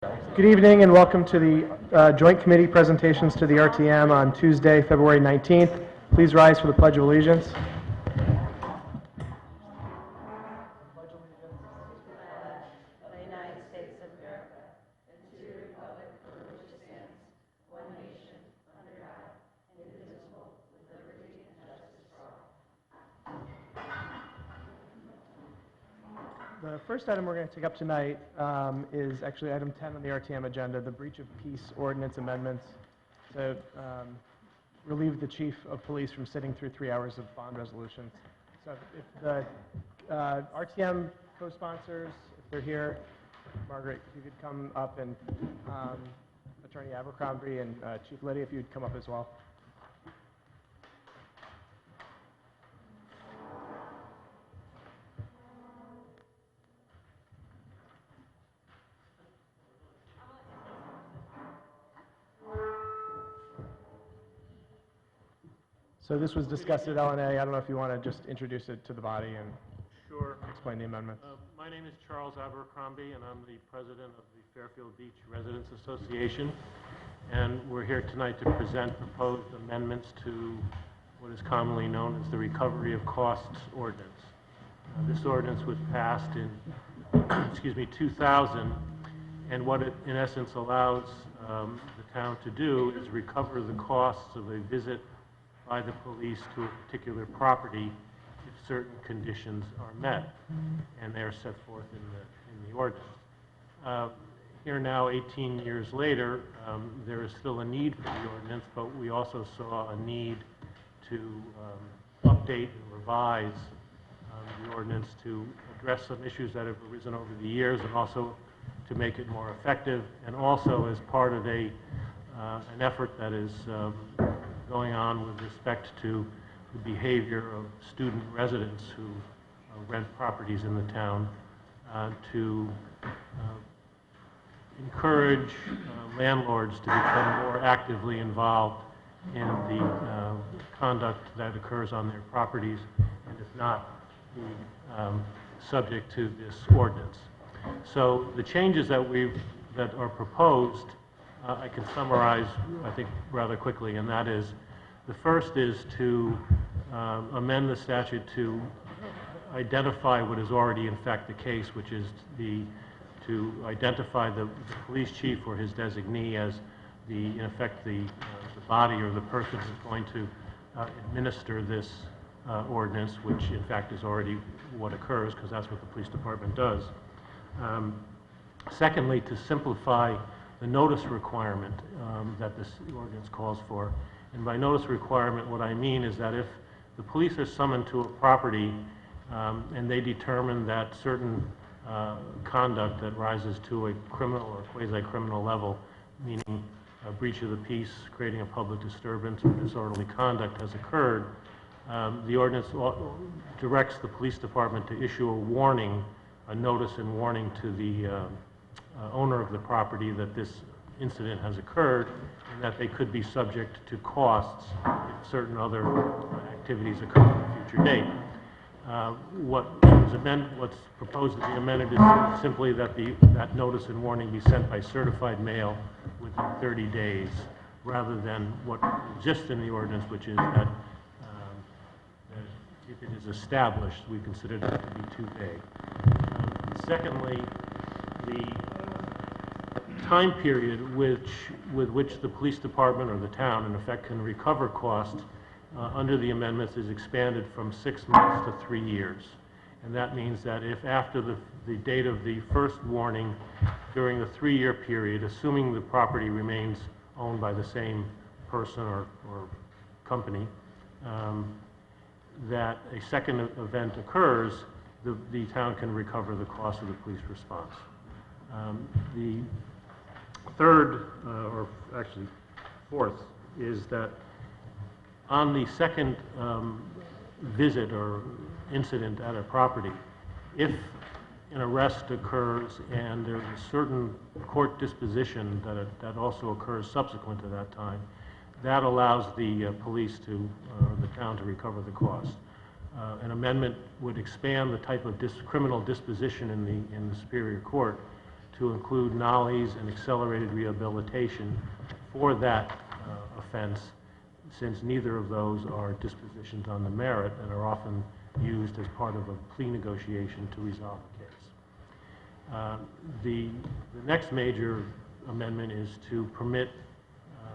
Good evening and welcome to the joint committee presentations to the RTM on Tuesday, February 19th. Please rise for the Pledge of Allegiance. The first item we're going to take up tonight is actually item 10 on the RTM agenda, the breach of peace ordinance amendments to relieve the chief of police from sitting through 3 hours of bond resolutions. So if the RTM co-sponsors, if they're here, Margaret, if you could come up, and Attorney Abercrombie and Chief Liddy, if you'd come up as well. So this was discussed at LNA. I don't know if you want to just introduce it to the body and explain the amendments. My name is Charles Abercrombie, and I'm the president of the Fairfield Beach Residents Association. And we're here tonight to present proposed amendments to what is commonly known as the Recovery of Costs Ordinance. This ordinance was passed in 2000, and what it in essence allows the town to do is recover the costs of a visit by the police to a particular property if certain conditions are met, and they're set forth in the ordinance. Here now, 18 years later, there is still a need for the ordinance, but we also saw a need to update and revise the ordinance to address some issues that have arisen over the years, and also to make it more effective, and also as part of an effort that is going on with respect to the behavior of student residents who rent properties in the town, to encourage landlords to become more actively involved in the conduct that occurs on their properties, and if not, be subject to this ordinance. So the changes that are proposed, I can summarize, I think, rather quickly, and that is, the first is to amend the statute to identify what is already in fact the case, which is to identify the police chief or his designee as in effect the body or the person who's going to administer this ordinance, which in fact is already what occurs, because that's what the police department does. Secondly, to simplify the notice requirement that this ordinance calls for. And by notice requirement, what I mean is that if the police are summoned to a property and they determine that certain conduct that rises to a criminal or quasi-criminal level, meaning a breach of the peace, creating a public disturbance, or disorderly conduct has occurred, the ordinance directs the police department to issue a warning, a notice and warning to the owner of the property that this incident has occurred, and that they could be subject to costs if certain other activities occur at a future date. What's proposed to be amended is simply that that notice and warning be sent by certified mail within 30 days, rather than what exists in the ordinance, which is that if it is established, we consider that to be too vague. Secondly, the time period with which the police department or the town, in effect, can recover costs under the amendments is expanded from 6 months to 3 years. And that means that if after the date of the first warning, during the 3-year period, assuming the property remains owned by the same person or company, that a second event occurs, the town can recover the cost of the police response. The third, or actually fourth, is that on the second visit or incident at a property, if an arrest occurs and there's a certain court disposition that also occurs subsequent to that time, that allows the police to, the town to recover the cost. An amendment would expand the type of criminal disposition in the Superior Court to include nollies and accelerated rehabilitation for that offense, since neither of those are dispositions on the merit and are often used as part of a plea negotiation to resolve the case. The next major amendment is to permit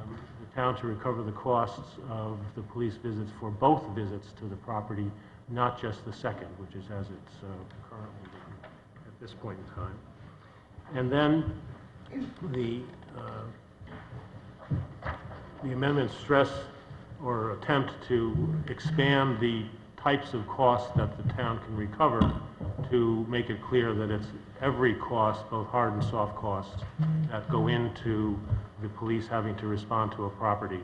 the town to recover the costs of the police visits for both visits to the property, not just the second, which is as it's currently done at this point in time. And then the amendments stress or attempt to expand the types of costs that the town can recover to make it clear that it's every cost, both hard and soft costs, that go into the police having to respond to a property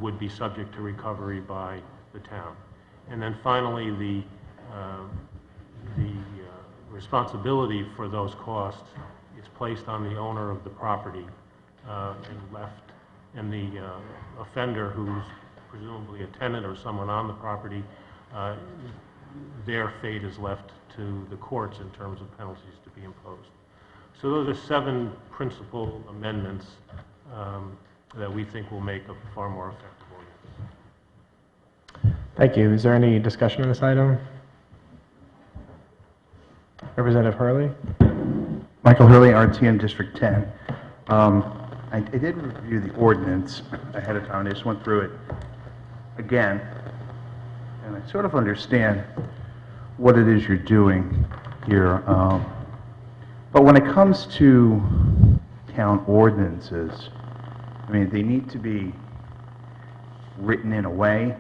would be subject to recovery by the town. And then finally, the responsibility for those costs is placed on the owner of the property and the offender, who's presumably a tenant or someone on the property, their fate is left to the courts in terms of penalties to be imposed. So those are 7 principal amendments that we think will make a far more effective ordinance. Thank you. Is there any discussion on this item? Representative Hurley? Michael Hurley, RTM District 10. I did review the ordinance ahead of time. I just went through it again, and I sort of understand what it is you're doing here. But when it comes to town ordinances, I mean, they need to be written in a way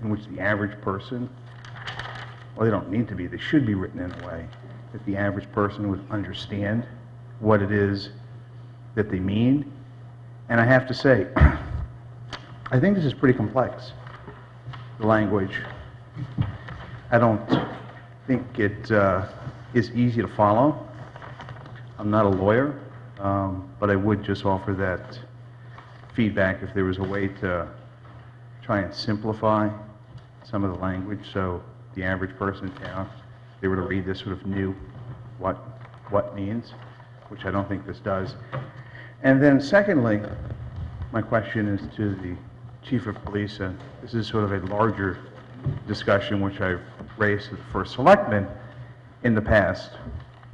in which the average person, well, they don't need to be, they should be written in a way that the average person would understand what it is that they mean. And I have to say, I think this is pretty complex, the language. I don't think it is easy to follow. I'm not a lawyer, but I would just offer that feedback if there was a way to try and simplify some of the language so the average person in town, if they were to read this, sort of knew what means, which I don't think this does. And then secondly, my question is to the Chief of Police, and this is sort of a larger discussion which I've raised with the First Selectman in the past.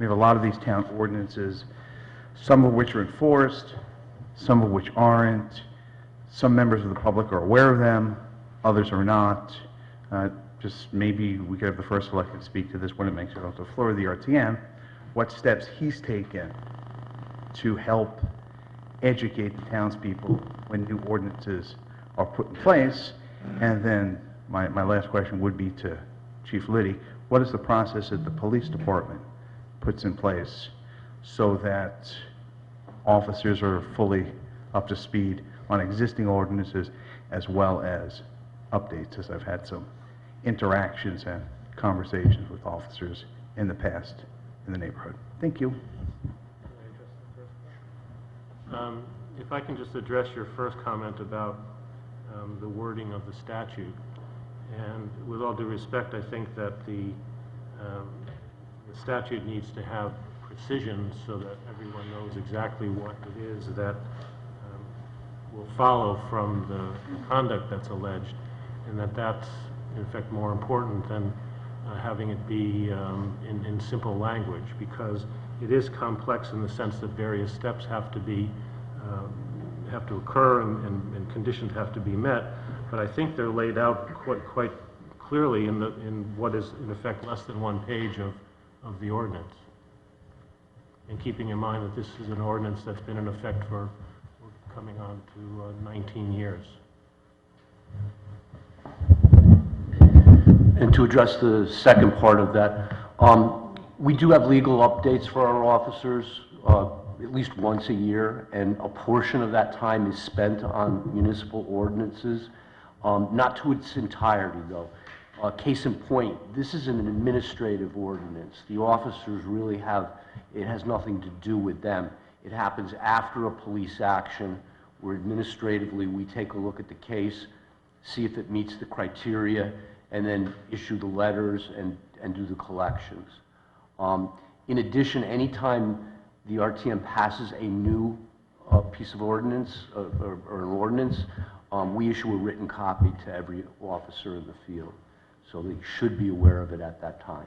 We have a lot of these town ordinances, some of which are enforced, some of which aren't. Some members of the public are aware of them, others are not. Just maybe we could have the First Selectman speak to this when it makes it off the floor of the RTM, what steps he's taken to help educate the townspeople when new ordinances are put in place. And then my last question would be to Chief Liddy, what is the process that the police department puts in place so that officers are fully up to speed on existing ordinances as well as updates, as I've had some interactions and conversations with officers in the past in the neighborhood. Thank you. If I can just address your first comment about the wording of the statute, and with all due respect, I think that the statute needs to have precision so that everyone knows exactly what it is that will follow from the conduct that's alleged, and that's in fact more important than having it be in simple language, because it is complex in the sense that various steps have to occur and conditions have to be met. But I think they're laid out quite clearly in what is in effect less than one page of the ordinance. And keeping in mind that this is an ordinance that's been in effect for coming on to 19 years. And to address the second part of that, we do have legal updates for our officers at least once a year, and a portion of that time is spent on municipal ordinances, not to its entirety though. Case in point, this is an administrative ordinance. The officers really it has nothing to do with them. It happens after a police action where administratively we take a look at the case, see if it meets the criteria, and then issue the letters and do the collections. In addition, anytime the RTM passes a new piece of ordinance or an ordinance, we issue a written copy to every officer in the field. So they should be aware of it at that time.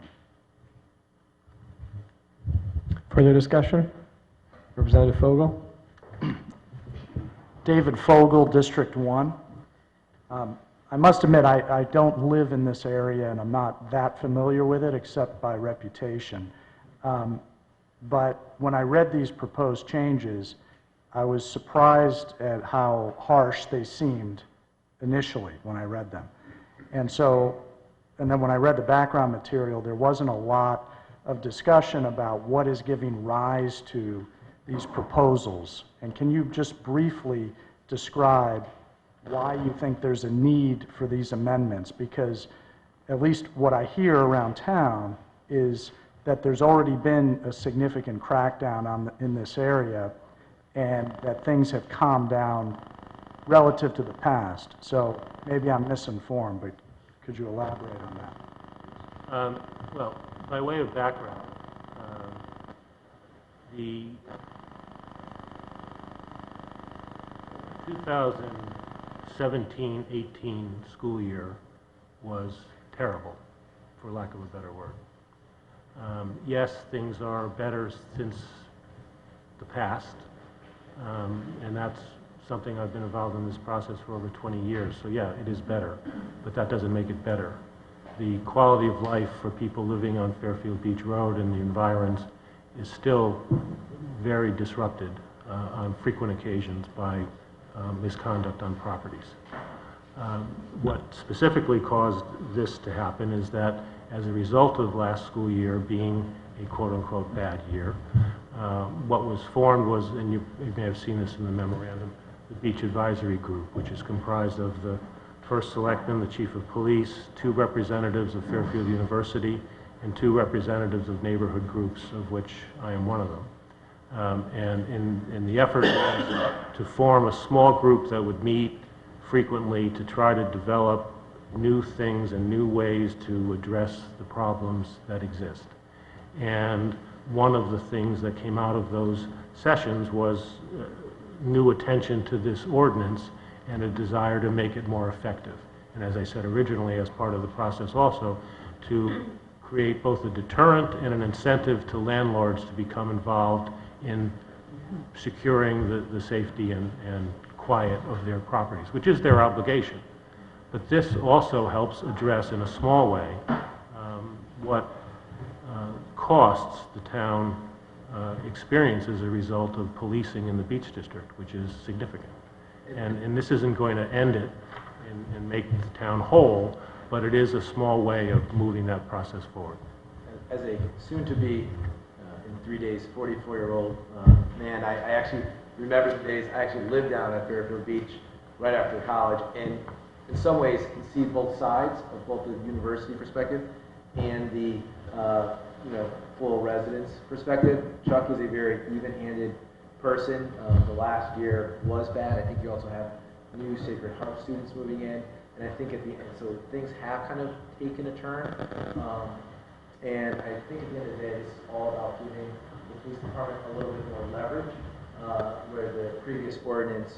Further discussion? Representative Fogel? David Fogel, District 1. I must admit, I don't live in this area, and I'm not that familiar with it, except by reputation. But when I read these proposed changes, I was surprised at how harsh they seemed initially when I read them. And then when I read the background material, there wasn't a lot of discussion about what is giving rise to these proposals. And can you just briefly describe why you think there's a need for these amendments? Because at least what I hear around town is that there's already been a significant crackdown in this area, and that things have calmed down relative to the past. So maybe I'm misinformed, but could you elaborate on that? Well, by way of background, the 2017-18 school year was terrible, for lack of a better word. Yes, things are better since the past, and that's something I've been involved in this process for over 20 years, so yeah, it is better, but that doesn't make it better. The quality of life for people living on Fairfield Beach Road and the environs is still very disrupted on frequent occasions by misconduct on properties. What specifically caused this to happen is that as a result of last school year being a quote-unquote bad year, what was formed was, and you may have seen this in the memorandum, the Beach Advisory Group, which is comprised of the First Selectman, the Chief of Police, 2 representatives of Fairfield University, and 2 representatives of neighborhood groups, of which I am one of them. And in the effort to form a small group that would meet frequently to try to develop new things and new ways to address the problems that exist. And one of the things that came out of those sessions was new attention to this ordinance and a desire to make it more effective. And as I said originally, as part of the process also, to create both a deterrent and an incentive to landlords to become involved in securing the safety and quiet of their properties, which is their obligation. But this also helps address in a small way what costs the town experiences as a result of policing in the Beach District, which is significant. And this isn't going to end it and make the town whole, but it is a small way of moving that process forward. As a soon-to-be, in 3 days, 44-year-old man, I actually remember the days I actually lived down at Fairfield Beach right after college, and in some ways can see both sides of both the university perspective and the full residence perspective. Chuck is a very even-handed person. The last year was bad. I think you also have new Sacred Heart students moving in, and I think at the end, so things have kind of taken a turn. And I think at the end of the day, it's all about giving the police department a little bit more leverage, where the previous ordinance,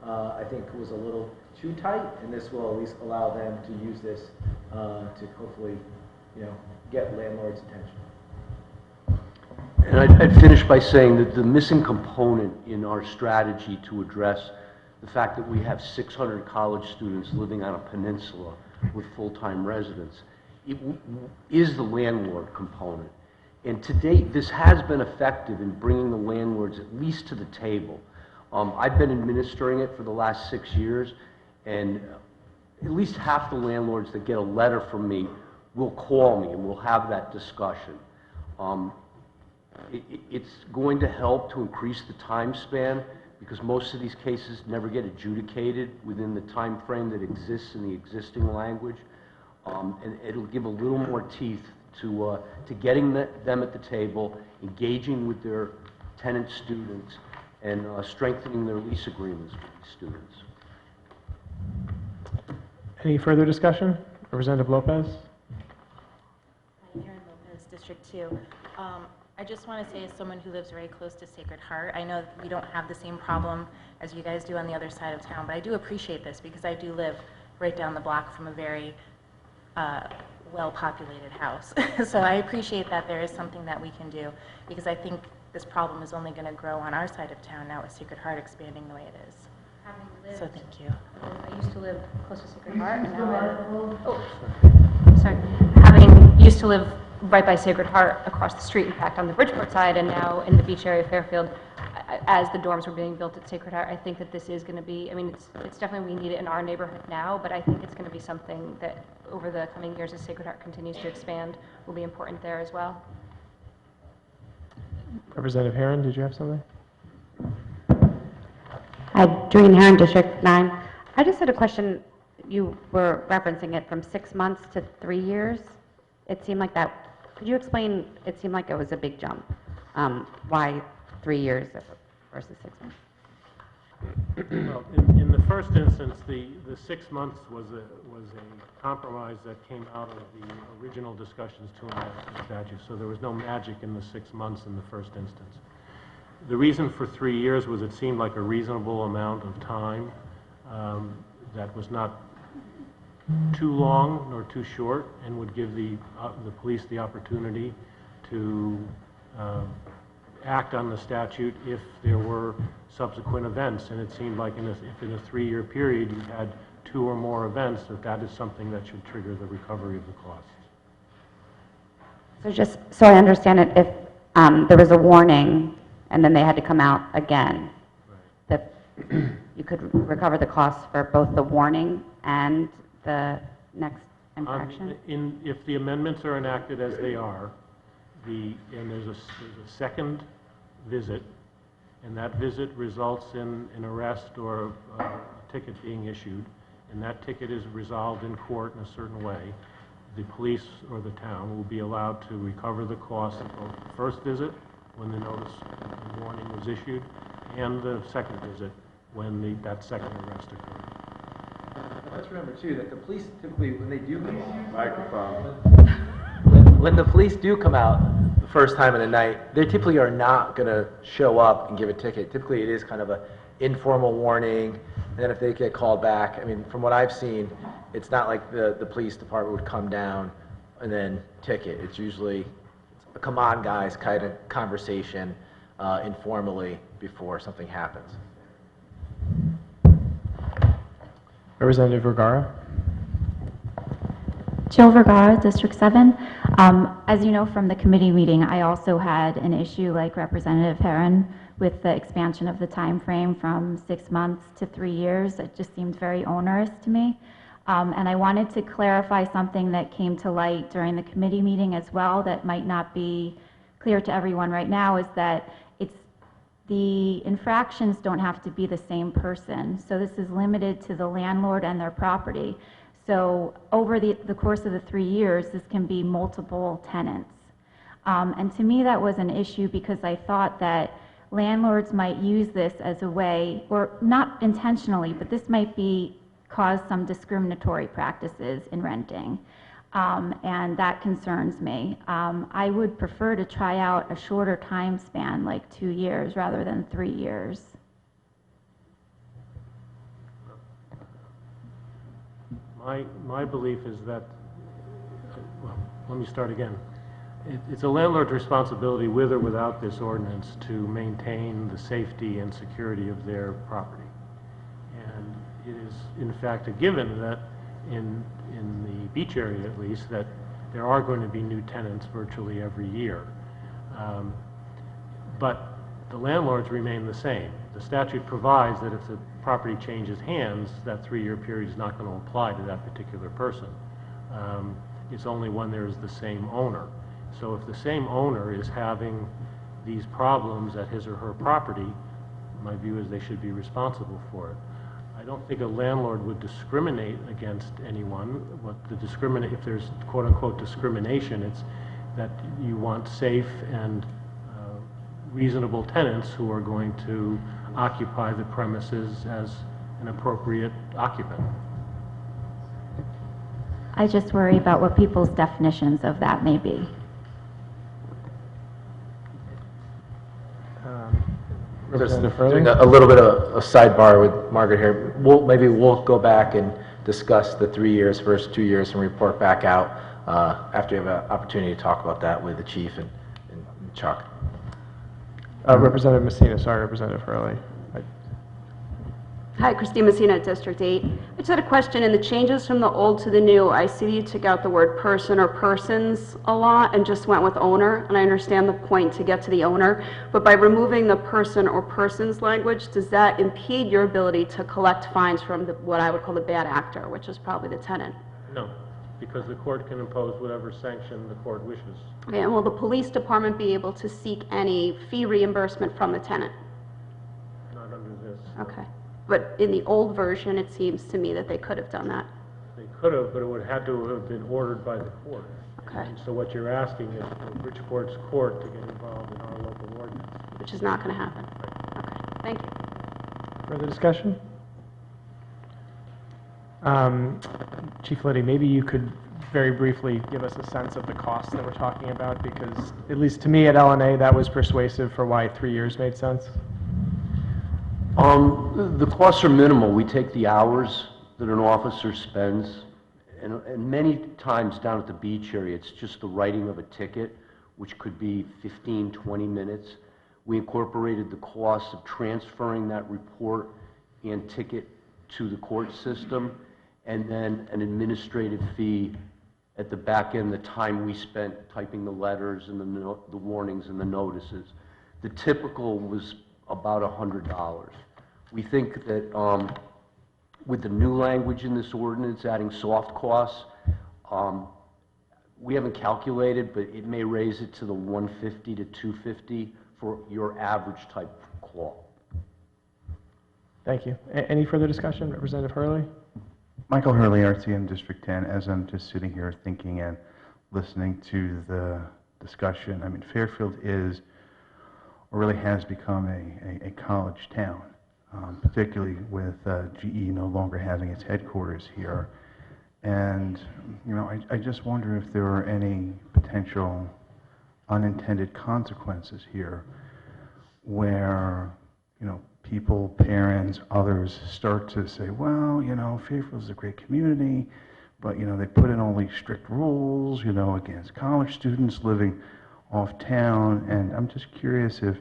I think, was a little too tight, and this will at least allow them to use this to hopefully, get landlords' attention. And I'd finish by saying that the missing component in our strategy to address the fact that we have 600 college students living on a peninsula with full-time residents is the landlord component. And to date, this has been effective in bringing the landlords at least to the table. I've been administering it for the last 6 years, and at least half the landlords that get a letter from me will call me and we'll have that discussion. It's going to help to increase the time span because most of these cases never get adjudicated within the time frame that exists in the existing language. And it'll give a little more teeth to getting them at the table, engaging with their tenant students, and strengthening their lease agreements with these students. Any further discussion? Representative Lopez? Aaron Lopez, District 2. I I just want to say, as someone who lives very close to Sacred Heart, I know that we don't have the same problem as you guys do on the other side of town, but I do appreciate this because I do live right down the block from a very well-populated house. So I appreciate that there is something that we can do, because I think this problem is only going to grow on our side of town now with Sacred Heart expanding the way it is. Having lived, So thank you. I used to live close to Sacred Heart, and now sorry. Having used to live right by Sacred Heart across the street, in fact, on the Bridgeport side, and now in the beach area of Fairfield, as the dorms were being built at Sacred Heart, I think that this is going to be, I mean, it's definitely, we need it in our neighborhood now, but I think it's going to be something that over the coming years as Sacred Heart continues to expand will be important there as well. Representative Herron, did you have something? Hi, Doreen Herron, District 9. I just had a question. You were referencing it from 6 months to 3 years. It seemed like that, could you explain, it seemed like it was a big jump. Why 3 years versus 6 months? Well, in the first instance, the 6 months was a compromise that came out of the original discussions to enact the statute, so there was no magic in the 6 months in the first instance. The reason for 3 years was it seemed like a reasonable amount of time that was not too long nor too short, and would give the police the opportunity to act on the statute if there were subsequent events. And it seemed like if in a 3-year period you had 2 or more events, that is something that should trigger the recovery of the costs. So just so I understand it, if there was a warning and then they had to come out again, that you could recover the costs for both the warning and the next infraction? If the amendments are enacted as they are, and there's a second visit, and that visit results in an arrest or a ticket being issued, and that ticket is resolved in court in a certain way, the police or the town will be allowed to recover the costs of both the first visit, when the notice and warning was issued, and the second visit, when that second arrest occurred. Let's remember too that the police typically, when they do come out, Microphone. when the police do come out the first time of the night, they typically are not going to show up and give a ticket. Typically, it is kind of an informal warning, and then if they get called back, I mean, from what I've seen, it's not like the police department would come down and then ticket. It's usually a come on guys kind of conversation informally before something happens. Representative Vergara? Jill Vergara, District 7. As you know from the committee meeting, I also had an issue like Representative Herron with the expansion of the time frame from 6 months to 3 years. It just seemed very onerous to me. And I wanted to clarify something that came to light during the committee meeting as well that might not be clear to everyone right now, is that the infractions don't have to be the same person. So this is limited to the landlord and their property. So over the course of the 3 years, this can be multiple tenants. And to me, that was an issue because I thought that landlords might use this as a way, or not intentionally, but this might cause some discriminatory practices in renting. And that concerns me. I would prefer to try out a shorter time span, like 2 years rather than 3 years. My belief is that, well, let me start again. It's a landlord's responsibility, with or without this ordinance, to maintain the safety and security of their property. And it is, in fact, a given that in the beach area, at least, that there are going to be new tenants virtually every year. But the landlords remain the same. The statute provides that if the property changes hands, that 3-year period is not going to apply to that particular person. It's only when there's the same owner. So if the same owner is having these problems at his or her property, my view is they should be responsible for it. I don't think a landlord would discriminate against anyone. If there's quote-unquote discrimination, it's that you want safe and reasonable tenants who are going to occupy the premises as an appropriate occupant. I just worry about what people's definitions of that may be. Representative Hurley? Doing a little bit of a sidebar with Margaret here. Maybe we'll go back and discuss the 3 years versus 2 years and report back out after you have an opportunity to talk about that with the chief and Chuck. Representative Messina, sorry, Representative Hurley. Hi, Christine Messina, District 8. I just had a question. In the changes from the old to the new, I see you took out the word person or persons a lot and just went with owner, and I understand the point to get to the owner, but by removing the person or persons language, does that impede your ability to collect fines from what I would call the bad actor, which is probably the tenant? No, because the court can impose whatever sanction the court wishes. Okay, and will the police department be able to seek any fee reimbursement from the tenant? Not under this. Okay. But in the old version, it seems to me that they could have done that. They could have, but it would have to have been ordered by the court. Okay. And so what you're asking is for Bridgeport's court to get involved in our local ordinance. Which is not going to happen. Okay, thank you. Further discussion? Chief Liddy, maybe you could very briefly give us a sense of the cost that we're talking about, because at least to me at LNA, that was persuasive for why 3 years made sense. The costs are minimal. We take the hours that an officer spends, and many times down at the beach area, it's just the writing of a ticket, which could be 15, 20 minutes. We incorporated the cost of transferring that report and ticket to the court system, and then an administrative fee at the back end, the time we spent typing the letters and the warnings and the notices. The typical was about $100. We think that with the new language in this ordinance, adding soft costs, we haven't calculated, but it may raise it to the $150 to $250 for your average type call. Thank you. Any further discussion? Representative Hurley? Michael Hurley, RTM District 10. As I'm just sitting here thinking and listening to the discussion, I mean, Fairfield is, or really has become a college town, particularly with GE no longer having its headquarters here. And, you know, I just wonder if there are any potential unintended consequences here where, you know, people, parents, others start to say, well, you know, Fairfield's a great community, but, you know, they put in all these strict rules, you know, against college students living off town. And I'm just curious if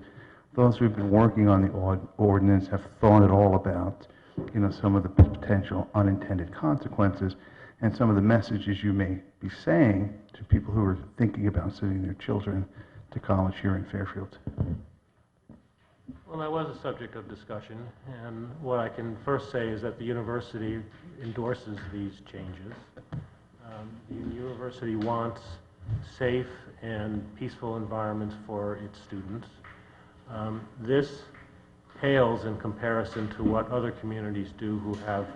those who've been working on the ordinance have thought at all about, you know, some of the potential unintended consequences and some of the messages you may be saying to people who are thinking about sending their children to college here in Fairfield. Well, that was a subject of discussion, and what I can first say is that the university endorses these changes. The university wants safe and peaceful environments for its students. This pales in comparison to what other communities do who have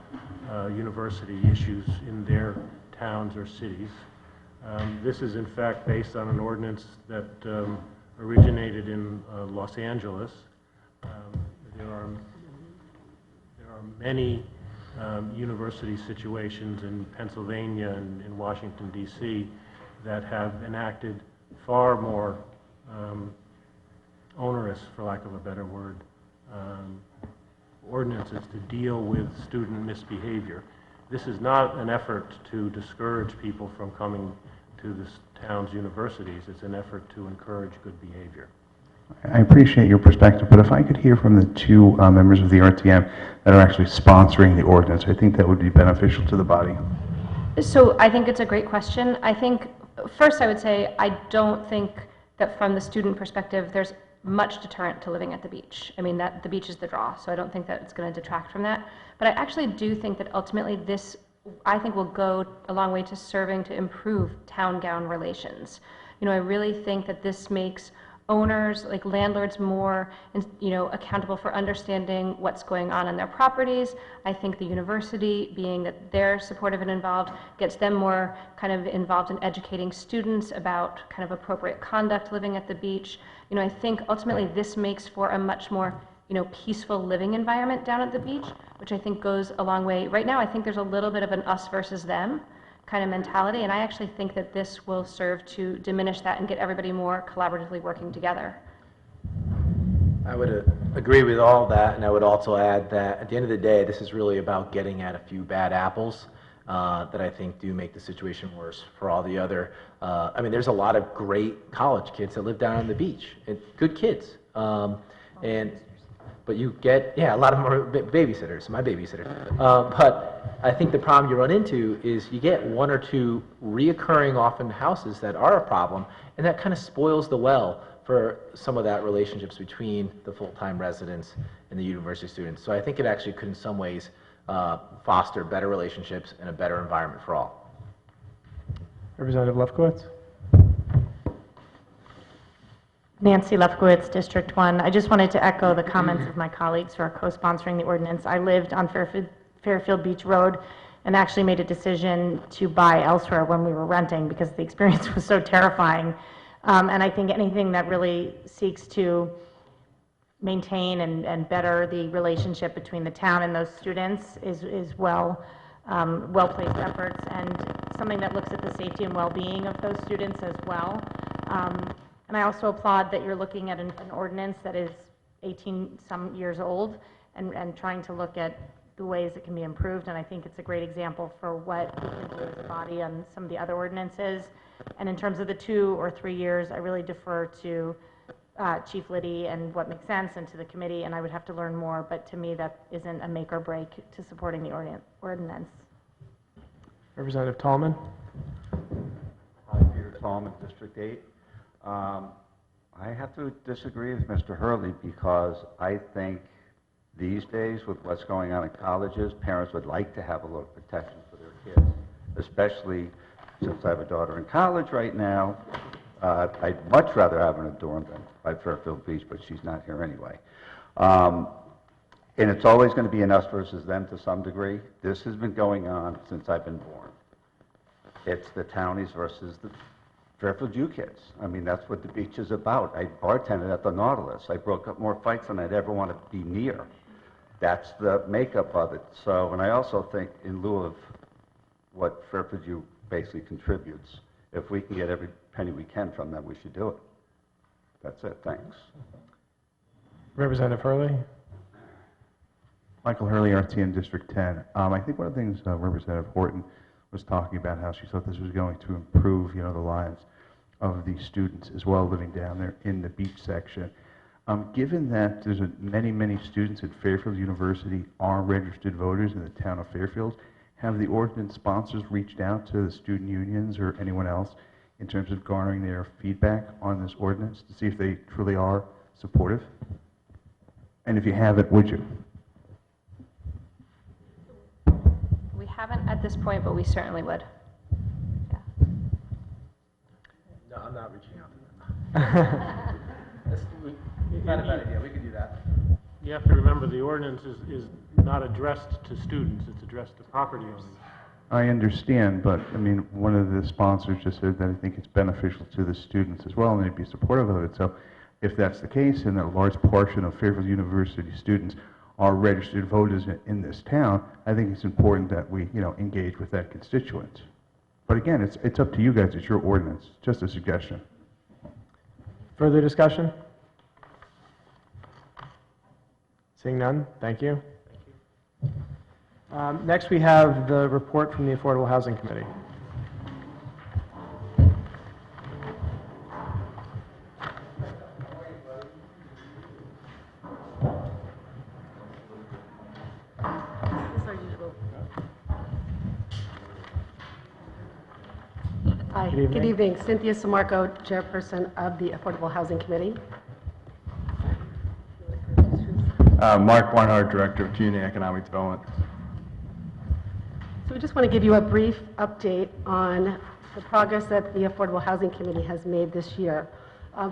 university issues in their towns or cities. This is in fact based on an ordinance that originated in Los Angeles. There are many university situations in Pennsylvania and in Washington, D.C. that have enacted far more onerous, for lack of a better word, ordinances to deal with student misbehavior. This is not an effort to discourage people from coming to this town's universities. It's an effort to encourage good behavior. I appreciate your perspective, but if I could hear from the two members of the RTM that are actually sponsoring the ordinance, I think that would be beneficial to the body. So I think it's a great question. I think, first I would say, I don't think that from the student perspective, there's much deterrent to living at the beach. I mean, that the beach is the draw, so I don't think that it's going to detract from that. But I actually do think that ultimately this, I think, will go a long way to serving to improve town-gown relations. You know, I really think that this makes owners, like landlords, more, you know, accountable for understanding what's going on in their properties. I think the university, being that they're supportive and involved, gets them more kind of involved in educating students about kind of appropriate conduct living at the beach. You know, I think ultimately this makes for a much more, you know, peaceful living environment down at the beach, which I think goes a long way. Right now, I think there's a little bit of an us versus them kind of mentality, and I actually think that this will serve to diminish that and get everybody more collaboratively working together. I would agree with all that, and I would also add that at the end of the day, this is really about getting at a few bad apples that I think do make the situation worse for all the other. I mean, there's a lot of great college kids that live down on the beach, and good kids. But you get, yeah, a lot of them are babysitters, my babysitter. But I think the problem you run into is you get one or two reoccurring often houses that are a problem, and that kind of spoils the well for some of that relationships between the full-time residents and the university students. So I think it actually could in some ways foster better relationships and a better environment for all. Representative Lefkowitz? Nancy Lefkowitz, District 1. I just wanted to echo the comments of my colleagues who are co-sponsoring the ordinance. I lived on Fairfield Beach Road and actually made a decision to buy elsewhere when we were renting because the experience was so terrifying. And I think anything that really seeks to maintain and better the relationship between the town and those students is well-placed efforts, and something that looks at the safety and well-being of those students as well. And I also applaud that you're looking at an ordinance that is 18-some years old and trying to look at the ways it can be improved. And I think it's a great example for what we can do as a body on some of the other ordinances. And in terms of the 2 or 3 years, I really defer to Chief Liddy and what makes sense, and to the committee, and I would have to learn more. But to me, that isn't a make or break to supporting the ordinance. Representative Tallman? Hi, Peter Tallman, District 8. I have to disagree with Mr. Hurley because I think these days with what's going on in colleges, parents would like to have a little protection for their kids, especially since I have a daughter in college right now. I'd much rather have her in a dorm than by Fairfield Beach, but she's not here anyway. And it's always going to be an us versus them to some degree. This has been going on since I've been born. It's the townies versus the Fairfield U kids. I mean, that's what the beach is about. I bartended at the Nautilus. I broke up more fights than I'd ever want to be near. That's the makeup of it. So, and I also think in lieu of what Fairfield U basically contributes, if we can get every penny we can from them, we should do it. That's it. Thanks. Representative Hurley? Michael Hurley, RTM District 10. I think one of the things Representative Horton was talking about, how she thought this was going to improve, the lives of the students as well living down there in the beach section. Given that there's many students at Fairfield University are registered voters in the town of Fairfield, have the ordinance sponsors reached out to the student unions or anyone else in terms of garnering their feedback on this ordinance to see if they truly are supportive? And if you haven't, would you? We haven't at this point, but we certainly would. Yeah. No, I'm not reaching out to them. That's not a bad idea. We could do that. You have to remember the ordinance is not addressed to students, it's addressed to property owners. I understand, but I mean, one of the sponsors just said that I think it's beneficial to the students as well, and they'd be supportive of it. So if that's the case, and a large portion of Fairfield University students are registered voters in this town, I think it's important that we, engage with that constituent. But again, it's up to you guys. It's your ordinance. Just a suggestion. Further discussion? Seeing none, thank you. Next, we have the report from the Affordable Housing Committee. Hi, Good evening. good evening. Cynthia Samarco, Chairperson of the Affordable Housing Committee. Mark Barnhart, Director of Community Economic Development. So we just want to give you a brief update on the progress that the Affordable Housing Committee has made this year.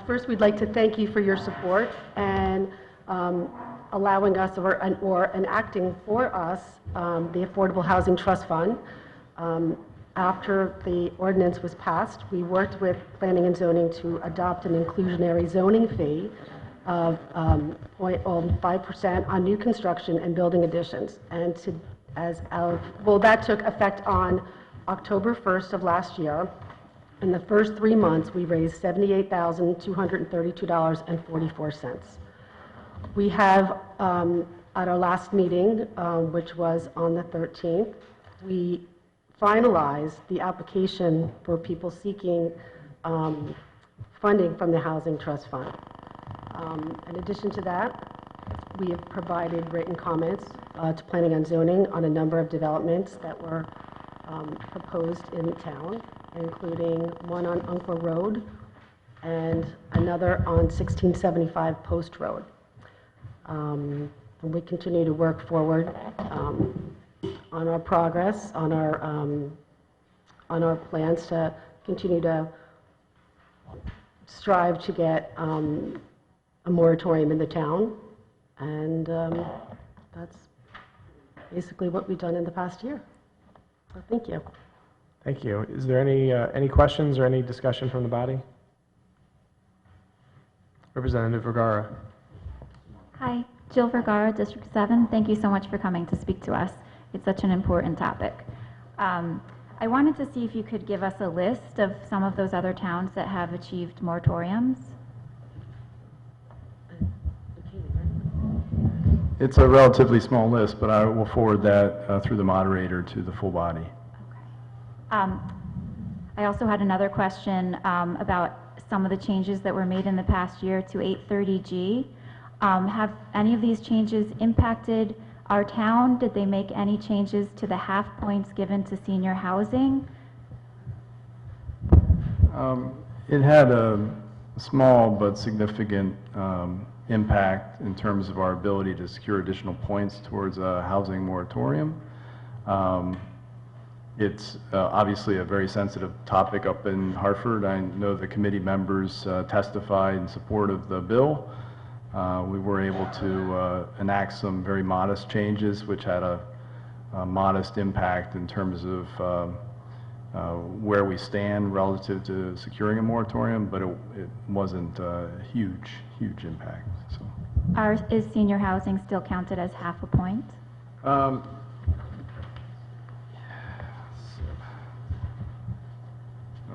First, we'd like to thank you for your support and allowing us or enacting for us the Affordable Housing Trust Fund. After the ordinance was passed, we worked with Planning and Zoning to adopt an inclusionary zoning fee of 0.5% on new construction and building additions. And that took effect on October 1st of last year. In the first 3 months, we raised $78,232.44. We have, at our last meeting, which was on the 13th, we finalized the application for people seeking funding from the Housing Trust Fund. In addition to that, we have provided written comments to Planning and Zoning on a number of developments that were proposed in the town, including one on Uncler Road and another on 1675 Post Road. And we continue to work forward on our progress, on our plans to continue to strive to get a moratorium in the town. And that's basically what we've done in the past year. So thank you. Thank you. Is there any questions or any discussion from the body? Representative Vergara. Hi, Jill Vergara, District 7. Thank you so much for coming to speak to us. It's such an important topic. I wanted to see if you could give us a list of some of those other towns that have achieved moratoriums. It's a relatively small list, but I will forward that through the moderator to the full body. I also had another question about some of the changes that were made in the past year to 830G. Have any of these changes impacted our town? Did they make any changes to the half points given to senior housing? It had a small but significant impact in terms of our ability to secure additional points towards a housing moratorium. It's obviously a very sensitive topic up in Hartford. I know the committee members testified in support of the bill. We were able to enact some very modest changes, which had a modest impact in terms of where we stand relative to securing a moratorium, but it wasn't a huge impact. So. Is senior housing still counted as half a point? I'll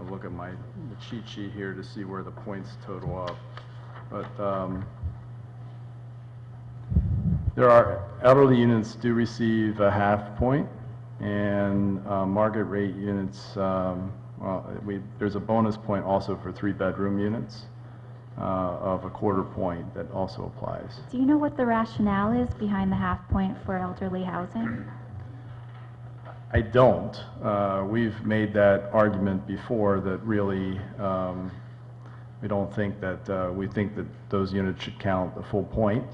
look at the cheat sheet here to see where the points total up. But there are elderly units do receive a half point, and market rate units, there's a bonus point also for 3-bedroom units of a quarter point that also applies. Do you know what the rationale is behind the half point for elderly housing? I don't. We've made that argument before that really we don't think that, we think that those units should count the full point.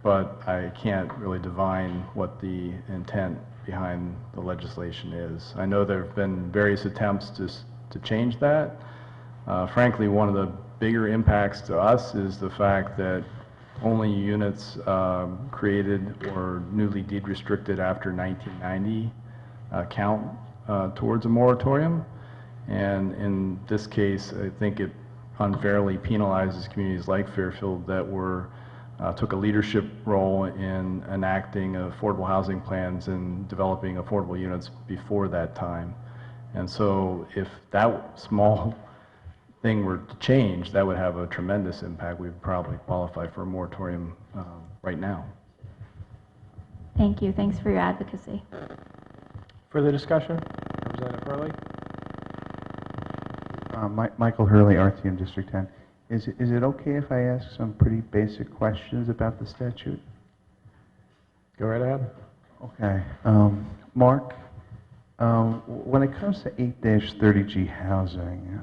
But I can't really divine what the intent behind the legislation is. I know there have been various attempts to change that. Frankly, one of the bigger impacts to us is the fact that only units created or newly deed restricted after 1990 count towards a moratorium. And in this case, I think it unfairly penalizes communities like Fairfield that took a leadership role in enacting affordable housing plans and developing affordable units before that time. And so if that small thing were to change, that would have a tremendous impact. We would probably qualify for a moratorium right now. Thank you. Thanks for your advocacy. Further discussion? Representative Hurley? Michael Hurley, RTM District 10. Is it okay if I ask some pretty basic questions about the statute? Go right ahead. Okay. Mark, when it comes to 8-30G housing,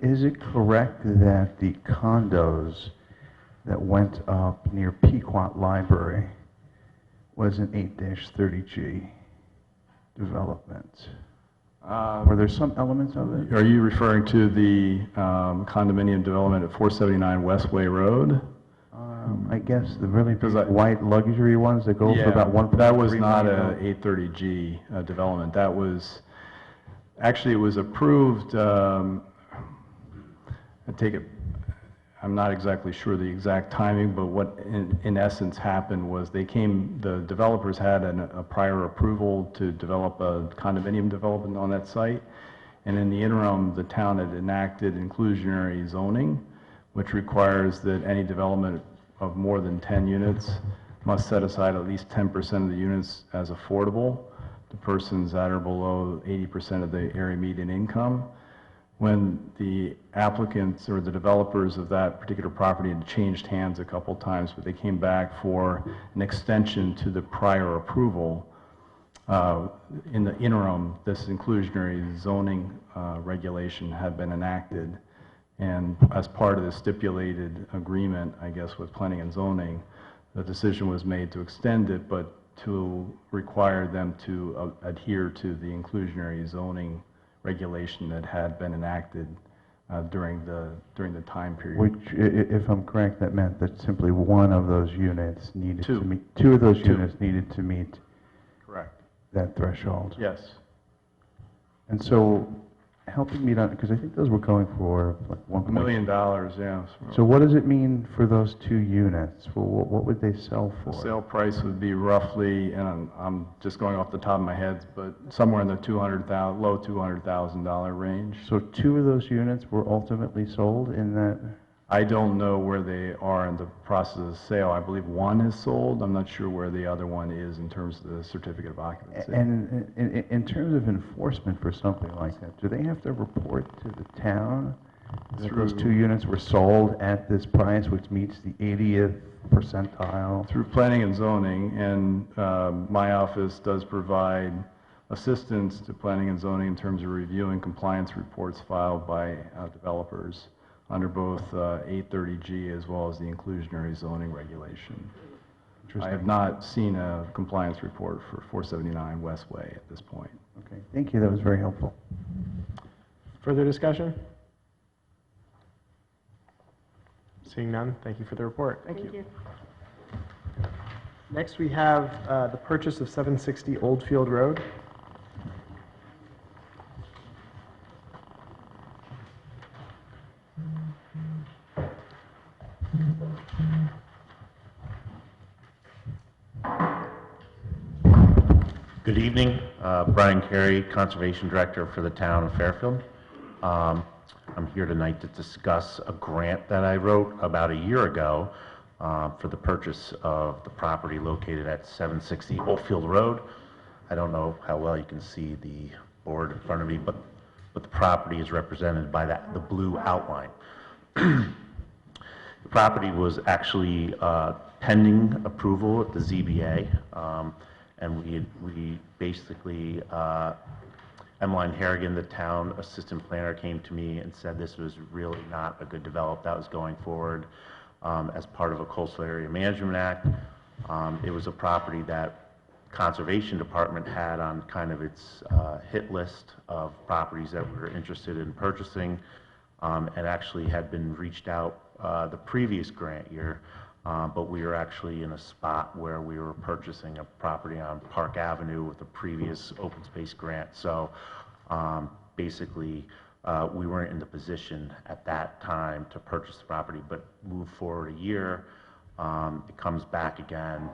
is it correct that the condos that went up near Pequot Library was an 8-30G development? Were there some elements of it? Are you referring to the condominium development at 479 Westway Road? I guess the really big white luxury ones that go for about 1.3 that was not million. a 830G development. That was, actually it was approved, I'm not exactly sure the exact timing, but what in essence happened was the developers had a prior approval to develop a condominium development on that site, and in the interim, the town had enacted inclusionary zoning, which requires that any development of more than 10 units must set aside at least 10% of the units as affordable to persons at or below 80% of the area median income. When the applicants or the developers of that particular property had changed hands a couple times, but they came back for an extension to the prior approval, in the interim, this inclusionary zoning regulation had been enacted. And as part of the stipulated agreement, I guess, with planning and zoning, the decision was made to extend it, but to require them to adhere to the inclusionary zoning regulation that had been enacted during the time period. Which, if I'm correct, that meant that simply one of those units needed Two. to meet, two of those Two. units needed to meet Correct. that threshold. Yes. And so, helping me to, because I think those were going for like $1 million, yeah. So what does it mean for those 2 units? Well, what would they sell for? The sale price would be roughly, and I'm just going off the top of my head, but somewhere in the low $200,000 range. So 2 of those units were ultimately sold in that? I don't know where they are in the process of sale. I believe one is sold. I'm not sure where the other one is in terms of the certificate of occupancy. And in terms of enforcement for something like that, do they have to report to the town that those 2 units were sold at this price, which meets the 80th percentile? Through planning and zoning, and my office does provide assistance to planning and zoning in terms of reviewing compliance reports filed by developers under both 830G as well as the inclusionary zoning regulation. I have not seen a compliance report for 479 Westway at this point. Okay, thank you, that was very helpful. Further discussion? Seeing none, thank you for the report. Thank you. Next, we have the purchase of 760 Oldfield Road. Good evening, Brian Carey, Conservation Director for the town of Fairfield. I'm here tonight to discuss a grant that I wrote about a year ago for the purchase of the property located at 760 Oldfield Road. I don't know how well you can see the board in front of me, but the property is represented by the blue outline. The property was actually pending approval at the ZBA. And we basically, Emmeline Harrigan, the town assistant planner, came to me and said this was really not a good development that was going forward as part of a Coastal Area Management Act. It was a property that Conservation Department had on kind of its hit list of properties that we were interested in purchasing, and actually had been reached out the previous grant year. But we were actually in a spot where we were purchasing a property on Park Avenue with a previous open space grant. So basically, we weren't in the position at that time to purchase the property, but move forward a year, it comes back again.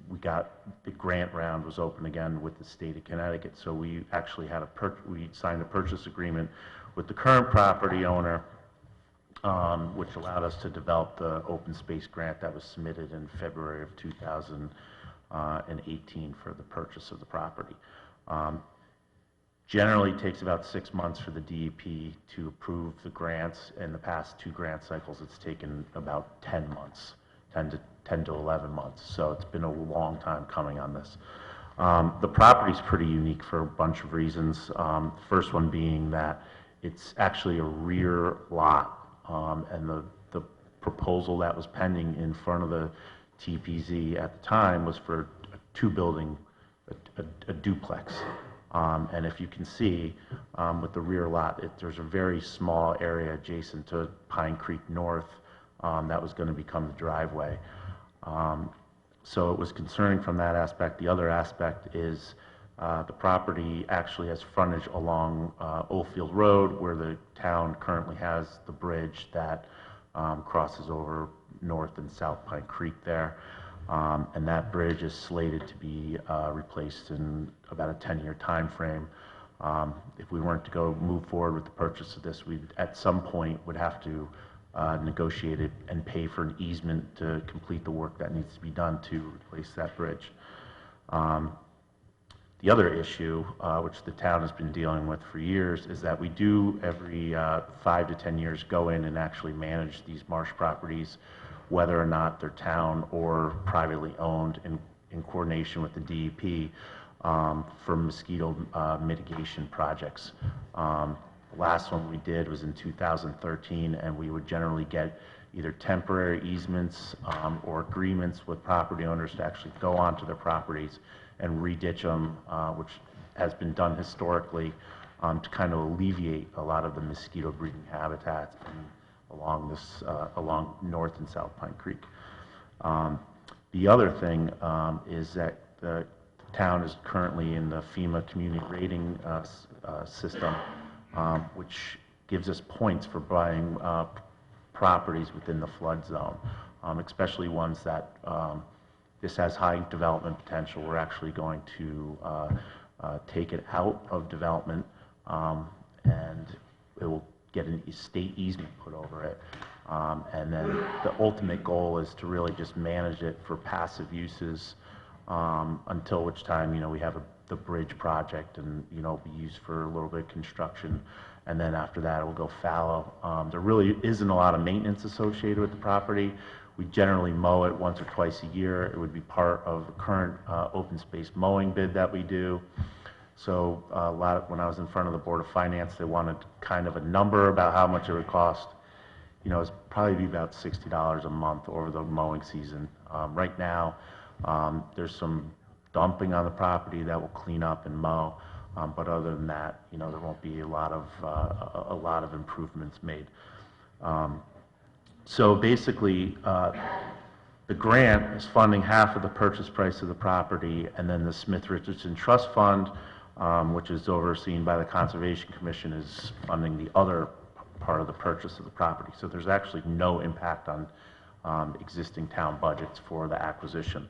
We got, the grant round was open again with the state of Connecticut, so we actually had we signed a purchase agreement with the current property owner, which allowed us to develop the open space grant that was submitted in February of 2018 for the purchase of the property. Generally takes about 6 months for the DEP to approve the grants. In the past 2 grant cycles, it's taken about 10 months, 10 to 11 months. So it's been a long time coming on this. The property's pretty unique for a bunch of reasons. First one being that it's actually a rear lot. And the proposal that was pending in front of the TPZ at the time was for a 2-building, a duplex. And if you can see, with the rear lot, there's a very small area adjacent to Pine Creek North that was going to become the driveway. So it was concerning from that aspect. The other aspect is the property actually has frontage along Oldfield Road, where the town currently has the bridge that crosses over North and South Pine Creek there. And that bridge is slated to be replaced in about a 10-year time frame. If we weren't to move forward with the purchase of this, we at some point would have to negotiate it and pay for an easement to complete the work that needs to be done to replace that bridge. The other issue, which the town has been dealing with for years, is that we do every 5 to 10 years go in and actually manage these marsh properties, whether or not they're town or privately owned, in coordination with the DEP for mosquito mitigation projects. The last one we did was in 2013, and we would generally get either temporary easements or agreements with property owners to actually go onto their properties and re-ditch them, which has been done historically to kind of alleviate a lot of the mosquito breeding habitats along North and South Pine Creek. The other thing is that the town is currently in the FEMA community rating system, which gives us points for buying properties within the flood zone, especially ones that this has high development potential. We're actually going to take it out of development, and it will get a state easement put over it. And then the ultimate goal is to really just manage it for passive uses until which time, we have the bridge project and, be used for a little bit of construction. And then after that, it will go fallow. There really isn't a lot of maintenance associated with the property. We generally mow it once or twice a year. It would be part of the current open space mowing bid that we do. So when I was in front of the Board of Finance, they wanted kind of a number about how much it would cost. It's probably be about $60 a month over the mowing season. Right now, there's some dumping on the property that will clean up and mow. But other than that, there won't be a lot of improvements made. So basically, the grant is funding half of the purchase price of the property, and then the Smith-Richardson Trust Fund, which is overseen by the Conservation Commission, is funding the other part of the purchase of the property. So there's actually no impact on existing town budgets for the acquisition.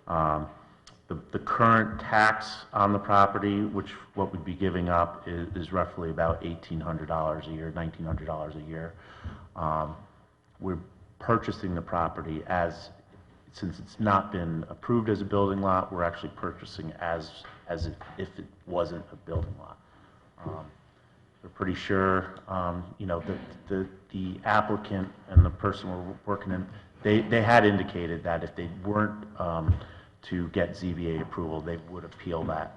The current tax on the property, what we'd be giving up, is roughly about $1,800 a year, $1,900 a year. We're purchasing the property since it's not been approved as a building lot, we're actually purchasing as if it wasn't a building lot. We're pretty sure, the applicant and the person we're working in, they had indicated that if they weren't to get ZBA approval, they would appeal that.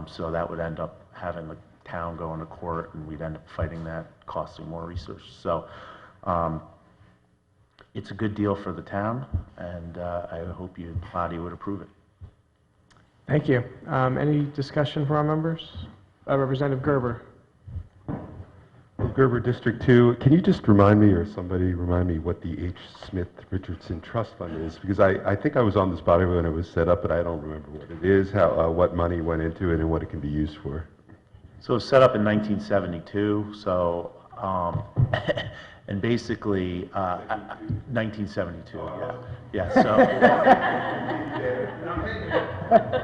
So that would end up having the town go into court, and we'd end up fighting that, costing more resources. So it's a good deal for the town, and I hope your body would approve it. Thank you. Any discussion from our members? Representative Gerber. Gerber, District 2. Can you just remind me, or somebody remind me, what the H. Smith Richardson Trust Fund is? Because I think I was on this body when it was set up, but I don't remember what it is, what money went into it, and what it can be used for. So it was set up in 1972, so, and basically, 1972, yeah, so.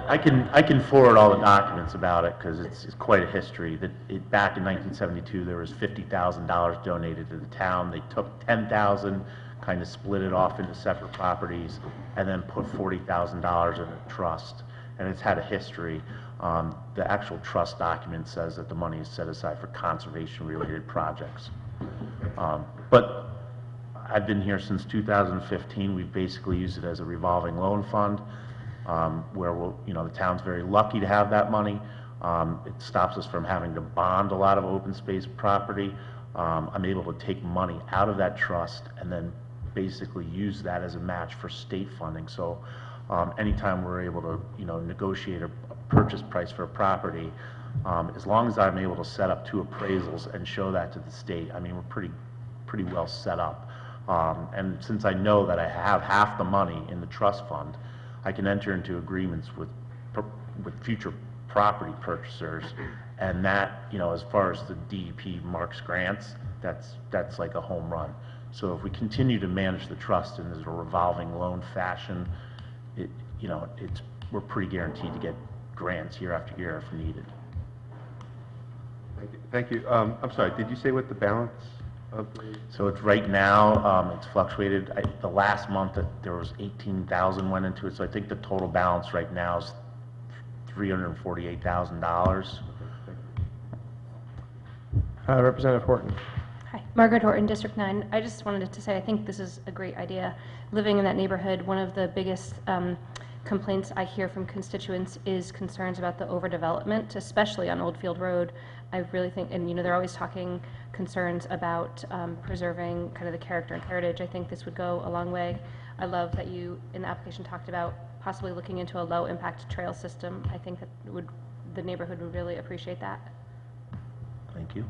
I can forward all the documents about it, because it's quite a history. Back in 1972, there was $50,000 donated to the town. They took $10,000, kind of split it off into separate properties, and then put $40,000 in a trust, and it's had a history. The actual trust document says that the money is set aside for conservation-related projects. But I've been here since 2015. We've basically used it as a revolving loan fund, where the town's very lucky to have that money. It stops us from having to bond a lot of open space property. I'm able to take money out of that trust and then basically use that as a match for state funding. So anytime we're able to, negotiate a purchase price for a property, as long as I'm able to set up 2 appraisals and show that to the state, I mean, we're pretty well set up. And since I know that I have half the money in the trust fund, I can enter into agreements with future property purchasers, and that, as far as the DEP marks grants, that's like a home run. So if we continue to manage the trust in a revolving loan fashion, we're pretty guaranteed to get grants year after year if needed. Thank you. I'm sorry, did you say what the balance So it's right now, it's fluctuated. The last month, there was 18,000 went into it, so I think the total balance right now is $348,000. Representative Horton. Hi, Margaret Horton, District 9. I just wanted to say I think this is a great idea. Living in that neighborhood, one of the biggest complaints I hear from constituents is concerns about the overdevelopment, especially on Old Field Road. I really think, and you know, they're always talking concerns about preserving kind of the character and heritage. I think this would go a long way. I love that you, in the application, talked about possibly looking into a low-impact trail system. I think that the neighborhood would really appreciate that. Thank you.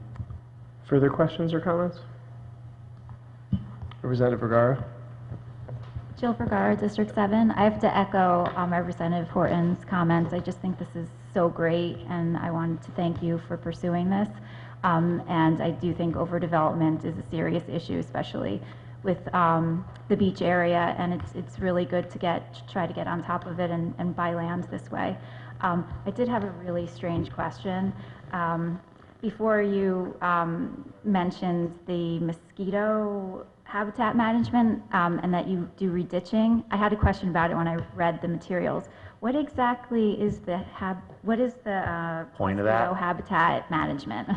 Further questions or comments? Representative Vergara. Jill Vergara, District 7. I have to echo Representative Horton's comments. I just think this is so great, and I wanted to thank you for pursuing this. And I do think overdevelopment is a serious issue, especially with the beach area, and it's really good to try to get on top of it and buy land this way. I did have a really strange question. Before you mentioned the mosquito habitat management and that you do reditching, I had a question about it when I read the materials. What exactly is the Point of that? mosquito habitat management?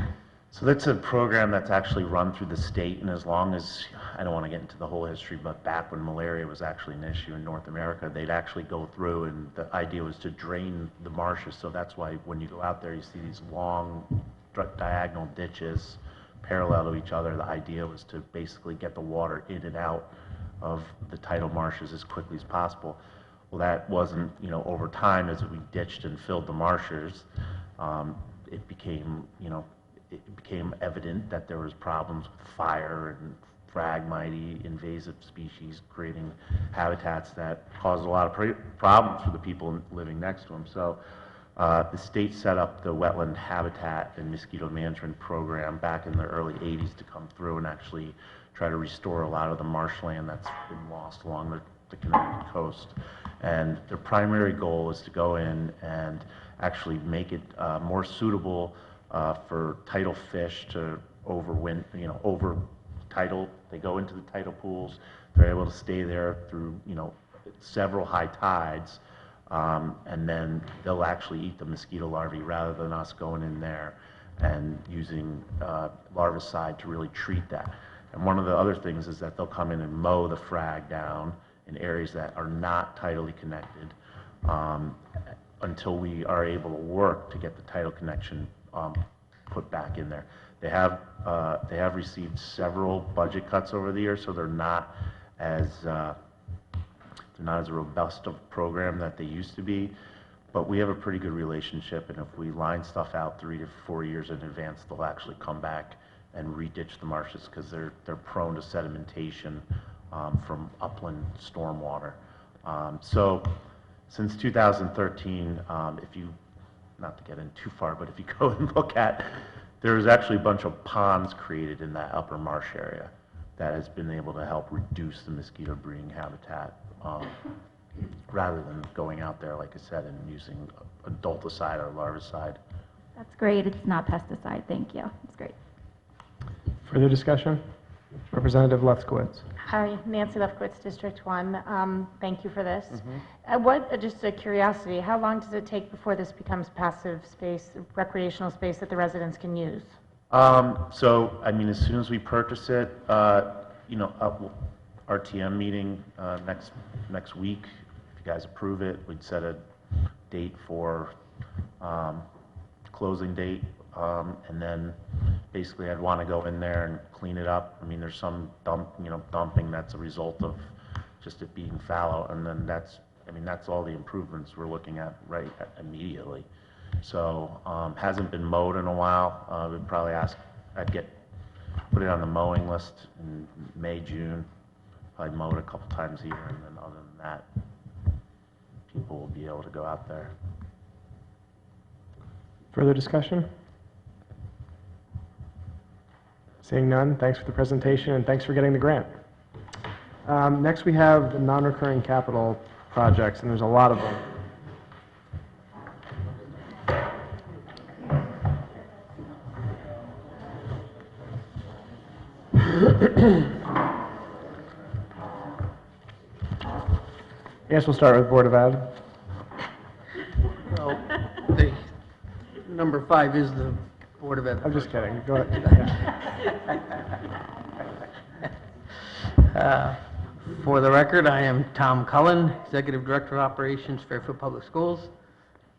So that's a program that's actually run through the state, and as long as, I don't want to get into the whole history, but back when malaria was actually an issue in North America, they'd actually go through, and the idea was to drain the marshes. So that's why when you go out there, you see these long diagonal ditches parallel to each other. The idea was to basically get the water in and out of the tidal marshes as quickly as possible. Well, that wasn't, you know, over time, as we ditched and filled the marshes, it became evident that there was problems with fire and phragmite, invasive species, creating habitats that caused a lot of problems for the people living next to them. So the state set up the Wetland Habitat and Mosquito Management Program back in the early 80s to come through and actually try to restore a lot of the marshland that's been lost along the Connecticut coast. And their primary goal is to go in and actually make it more suitable for tidal fish to over tidal. They go into the tidal pools. They're able to stay there through, you know, several high tides, and then they'll actually eat the mosquito larvae rather than us going in there and using larvicide to really treat that. And one of the other things is that they'll come in and mow the frag down in areas that are not tidally connected until we are able to work to get the tidal connection put back in there. They have received several budget cuts over the years, so they're not as robust of a program that they used to be. But we have a pretty good relationship, and if we line stuff out 3 to 4 years in advance, they'll actually come back and reditch the marshes because they're prone to sedimentation from upland stormwater. So since 2013, if you, not to get in too far, but if you go and look at, there's actually a bunch of ponds created in that upper marsh area that has been able to help reduce the mosquito breeding habitat rather than going out there, like I said, and using adulticide or larvicide. That's great. It's not pesticide. Thank you. It's great. Further discussion? Representative Lefkowitz. Hi, Nancy Lefkowitz, District 1. Thank you for this. Just a curiosity, how long does it take before this becomes passive space, recreational space that the residents can use? So, I mean, as soon as we purchase it, RTM meeting next week, if you guys approve it, we'd set a date for closing date, and then basically I'd want to go in there and clean it up. I mean, there's some dumping that's a result of just it being fallow, and then that's all the improvements we're looking at right immediately. So hasn't been mowed in a while. We'd probably put it on the mowing list in May, June. Probably mow it a couple times a year, and then other than that, people will be able to go out there. Further discussion? Seeing none, thanks for the presentation and thanks for getting the grant. Next we have the non-recurring capital projects, and there's a lot of them. I guess we'll start with Board of Ed. Well, the, number 5 is the Board of Ed. I'm just kidding. Go ahead. For the record, I am Tom Cullen, Executive Director of Operations, Fairfield Public Schools.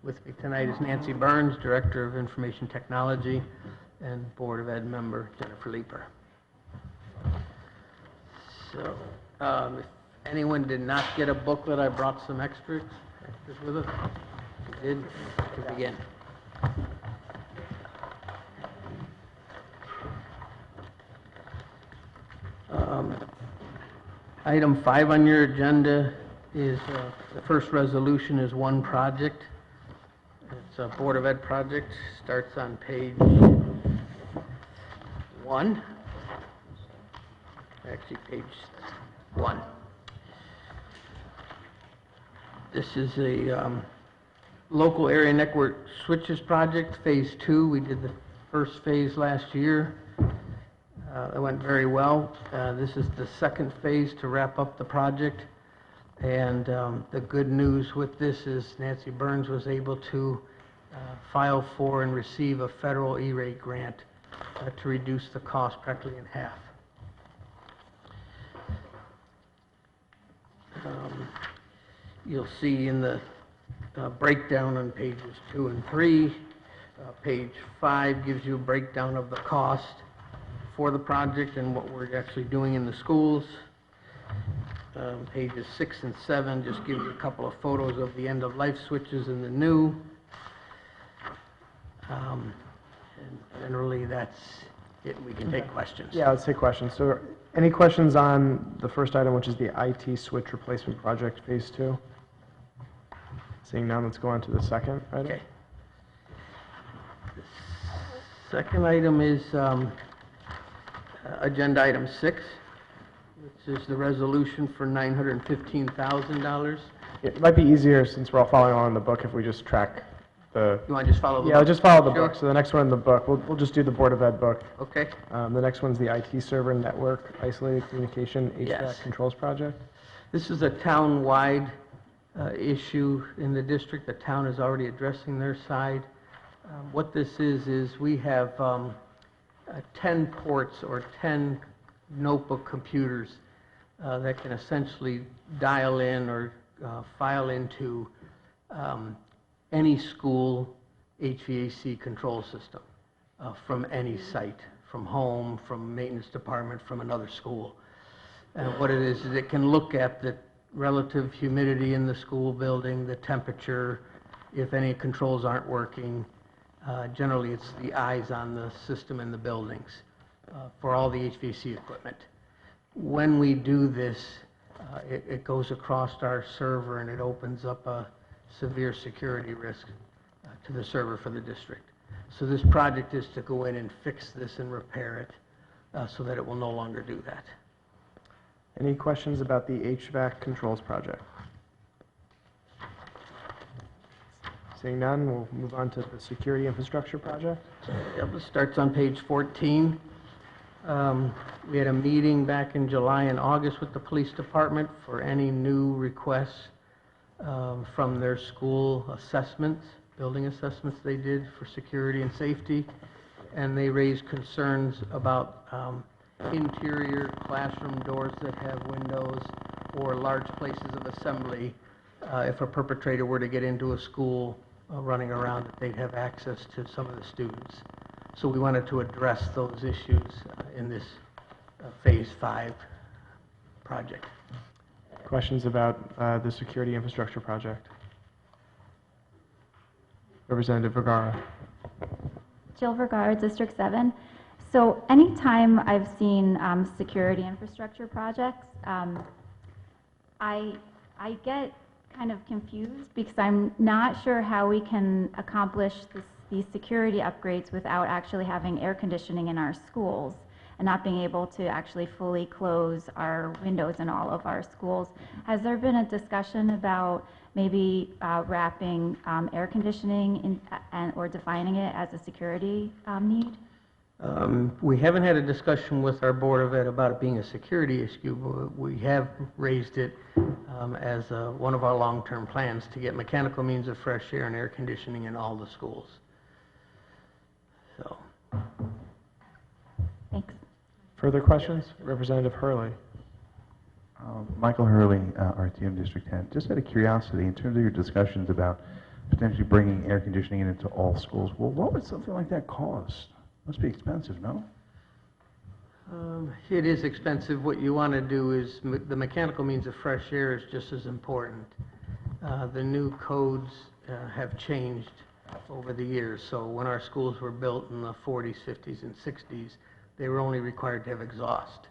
With me tonight is Nancy Burns, Director of Information Technology, and Board of Ed member Jennifer Leeper. So, if anyone did not get a booklet, I brought some extras with us. If you did, to begin. Item 5 on your agenda is, the first resolution is one project. It's a Board of Ed project, starts on page 1. Actually, page 1. This is a local area network switches project, phase 2. We did the first phase last year. It went very well. This is the second phase to wrap up the project. And the good news with this is Nancy Burns was able to file for and receive a federal E-rate grant to reduce the cost practically in half. You'll see in the breakdown on pages 2 and 3, page 5 gives you a breakdown of the cost for the project and what we're actually doing in the schools. Pages 6 and 7 just give you a couple of photos of the end-of-life switches and the new. And generally, that's it. We can take questions. Yeah, let's take questions. So any questions on the first item, which is the IT switch replacement project, phase 2? Seeing none, let's go on to the second item. Okay. The second item is agenda item 6, which is the resolution for $915,000. It might be easier, since we're all following along in the book, if we just track the... You want to just follow the book? Yeah, just follow the Sure. book. So the next one in the book, we'll just do the Board of Ed book. Okay. The next one's the IT server network isolated communication HVAC Yes. controls project. This is a town-wide issue in the district. The town is already addressing their side. What this is we have 10 ports or 10 notebook computers that can essentially dial in or file into any school HVAC control system from any site, from home, from maintenance department, from another school. And what it is it can look at the relative humidity in the school building, the temperature, if any controls aren't working. Generally, it's the eyes on the system in the buildings for all the HVAC equipment. When we do this, it goes across our server and it opens up a severe security risk to the server for the district. So this project is to go in and fix this and repair it so that it will no longer do that. Any questions about the HVAC controls project? Seeing none, we'll move on to the security infrastructure project. Yep, it starts on page 14. We had a meeting back in July and August with the police department for any new requests from their school assessments, building assessments they did for security and safety. And they raised concerns about interior classroom doors that have windows or large places of assembly. If a perpetrator were to get into a school running around, that they'd have access to some of the students. So we wanted to address those issues in this phase 5 project. Questions about the security infrastructure project? Representative Vergara. Jill Vergara, District 7. So anytime I've seen security infrastructure projects, I get kind of confused because I'm not sure how we can accomplish these security upgrades without actually having air conditioning in our schools and not being able to actually fully close our windows in all of our schools. Has there been a discussion about maybe wrapping air conditioning in, or defining it as a security need? We haven't had a discussion with our Board of Ed about it being a security issue, but we have raised it as one of our long-term plans to get mechanical means of fresh air and air conditioning in all the schools. So, Thanks. Further questions? Representative Hurley. Michael Hurley, RTM District 10. Just out of curiosity, in terms of your discussions about potentially bringing air conditioning into all schools, well, what would something like that cost? Must be expensive, no? it is expensive. What you want to do is, the mechanical means of fresh air is just as important. The new codes have changed over the years. So when our schools were built in the 40s, 50s, and 60s, they were only required to have exhaust.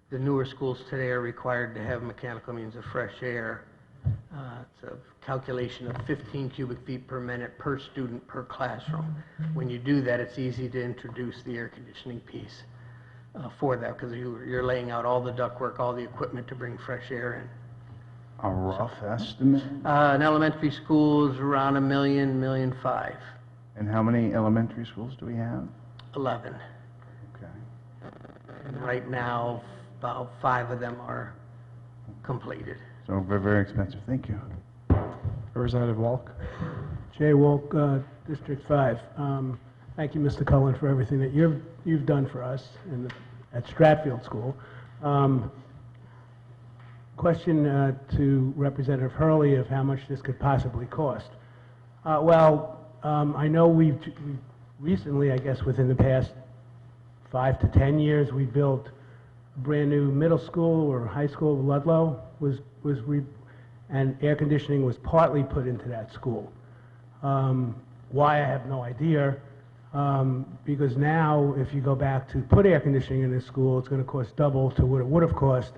The newer schools today are required to have mechanical means of fresh air. It's a calculation of 15 cubic feet per minute per student per classroom. When you do that, it's easy to introduce the air conditioning piece for that, because you're laying out all the ductwork, all the equipment to bring fresh air in. A rough estimate? An elementary school is around $1 million, $1.5 million. And how many elementary schools do we have? 11. Okay. And right now, about 5 of them are completed. So very, very expensive. Thank you. Representative Walk. Jay Wolk, District 5. Thank you, Mr. Cullen, for everything that you've done for us at Stratfield School. Question to Representative Hurley of how much this could possibly cost. I know we've recently, I guess within the past 5 to 10 years, we built a brand new middle school or high school. Ludlow and air conditioning was partly put into that school. Why, I have no idea, because now if you go back to put air conditioning in this school, it's going to cost double to what it would have cost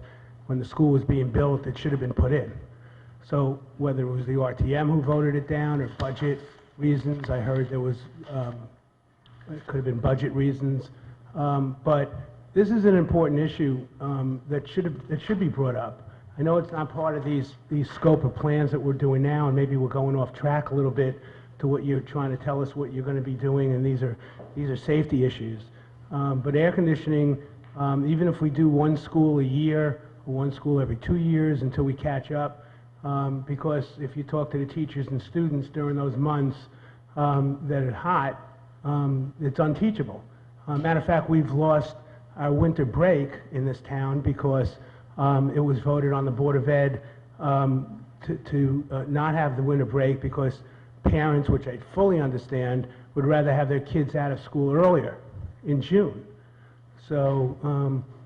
when the school was being built. It should have been put in. So whether it was the RTM who voted it down or budget reasons, I heard there was, it could have been budget reasons, but this is an important issue that should be brought up. I know it's not part of these scope of plans that we're doing now, and maybe we're going off track a little bit to what you're trying to tell us what you're going to be doing, and these are safety issues. But air conditioning, even if we do one school a year or one school every 2 years until we catch up, because if you talk to the teachers and students during those months that are hot, it's unteachable. Matter of fact, we've lost our winter break in this town because it was voted on the Board of Ed to not have the winter break because parents, which I fully understand, would rather have their kids out of school earlier in June. So,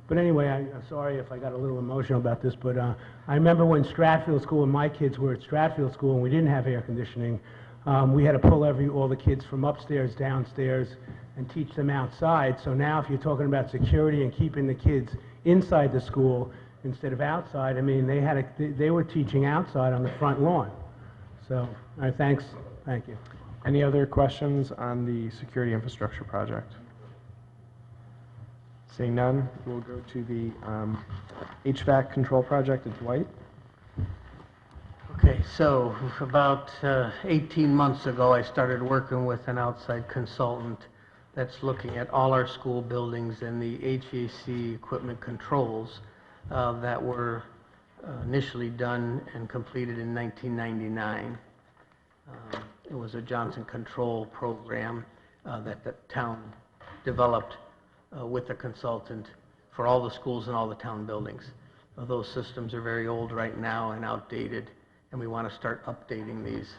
but anyway, I'm sorry if I got a little emotional about this, but I remember when Stratfield School and my kids were at Stratfield School and we didn't have air conditioning, we had to pull all the kids from upstairs downstairs and teach them outside. So now if you're talking about security and keeping the kids inside the school instead of outside, I mean, they were teaching outside on the front lawn. So, all right, thanks. Thank you. Any other questions on the security infrastructure project? Seeing none, we'll go to the HVAC control project at Dwight. Okay, so about 18 months ago, I started working with an outside consultant that's looking at all our school buildings and the HVAC equipment controls that were initially done and completed in 1999. It was a Johnson Control program that the town developed with a consultant for all the schools and all the town buildings. Those systems are very old right now and outdated, and we want to start updating these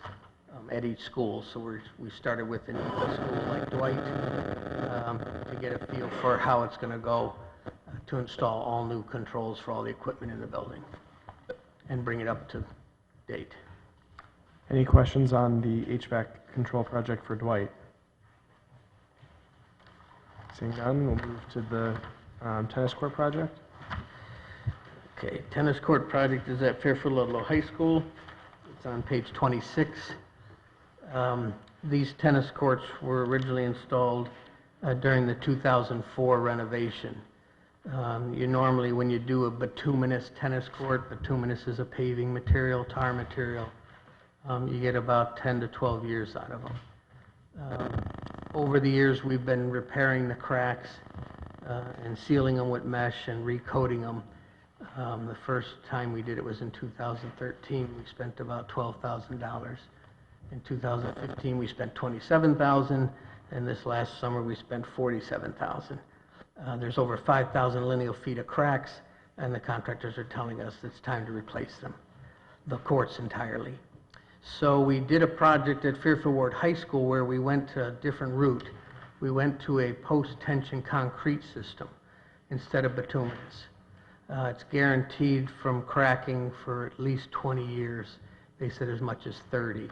at each school. So we started with a school like Dwight to get a feel for how it's going to go to install all new controls for all the equipment in the building and bring it up to date. Any questions on the HVAC control project for Dwight? Seeing none, we'll move to the tennis court project. Okay, tennis court project is at Fairfield Ludlow High School. It's on page 26. These tennis courts were originally installed during the 2004 renovation. You normally, when you do a bituminous tennis court, bituminous is a paving material, tar material, you get about 10 to 12 years out of them. Over the years, we've been repairing the cracks and sealing them with mesh and recoating them. The first time we did it was in 2013. We spent about $12,000. In 2015, we spent $27,000, and this last summer, we spent $47,000. There's over 5,000 lineal feet of cracks, and the contractors are telling us it's time to replace them, the courts entirely. So we did a project at Fairfield Ward High School where we went to a different route. We went to a post-tension concrete system instead of bituminous. It's guaranteed from cracking for at least 20 years. They said as much as 30.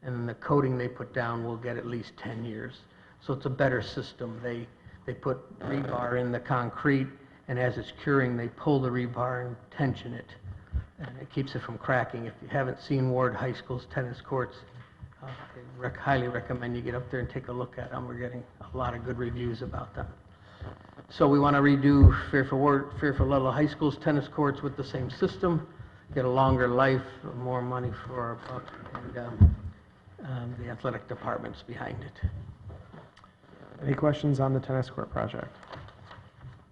And then the coating they put down will get at least 10 years. So it's a better system. They put rebar in the concrete, and as it's curing, they pull the rebar and tension it. And it keeps it from cracking. If you haven't seen Ward High School's tennis courts, I highly recommend you get up there and take a look at them. We're getting a lot of good reviews about them. So we want to redo Fairfield Ludlow High School's tennis courts with the same system, get a longer life, more money for our buck, and the athletic department's behind it. Any questions on the tennis court project?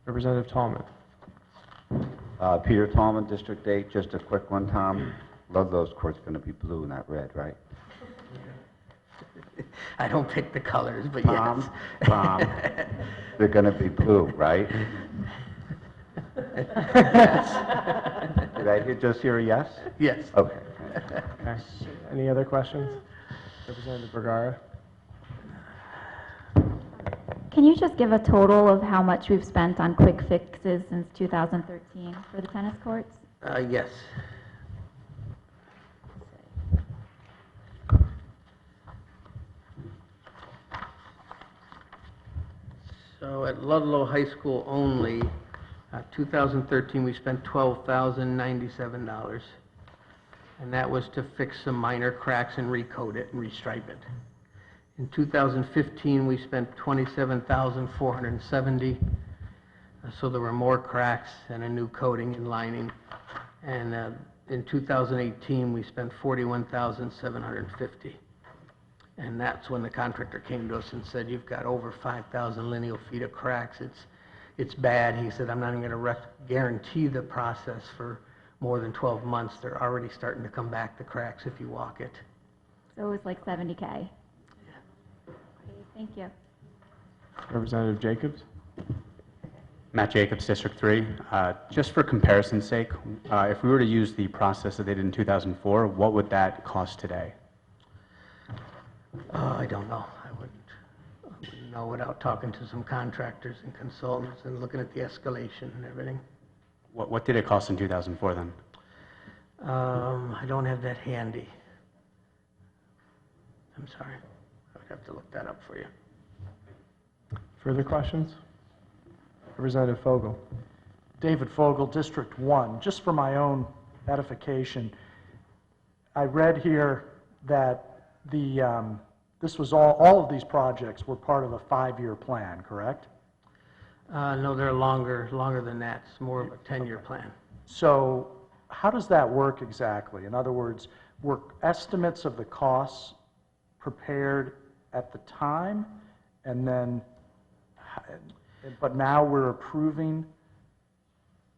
Representative Tallman. Peter Tallman, District 8, just a quick one, Tom. Ludlow's court's going to be blue, not red, right? I don't pick the colors, but yes. Tom, they're going to be blue, right? Did I just hear a yes? Yes. Okay. Okay. Any other questions? Representative Bergara. Can you just give a total of how much we've spent on quick fixes since 2013 for the tennis courts? Yes. So at Ludlow High School only, 2013, we spent $12,097. And that was to fix some minor cracks and recoat it and restripe it. In 2015, we spent $27,470. So there were more cracks and a new coating and lining. And in 2018, we spent $41,750. And that's when the contractor came to us and said, you've got over 5,000 lineal feet of cracks. It's bad. He said, I'm not even going to guarantee the process for more than 12 months. They're already starting to come back, the cracks, if you walk it. So it was like 70K. Yeah. Okay, thank you. Representative Jacobs. Matt Jacobs, District 3. Just for comparison's sake, if we were to use the process that they did in 2004, what would that cost today? I don't know. I wouldn't know without talking to some contractors and consultants and looking at the escalation and everything. What did it cost in 2004 then? I don't have that handy. I'm sorry. I would have to look that up for you. Further questions? Representative Fogel. David Fogel, District 1. Just for my own edification, I read here that this was all of these projects were part of a 5-year plan, correct? No, they're longer than that. It's more of a 10-year plan. So how does that work exactly? In other words, were estimates of the costs prepared at the time, and then, but now we're approving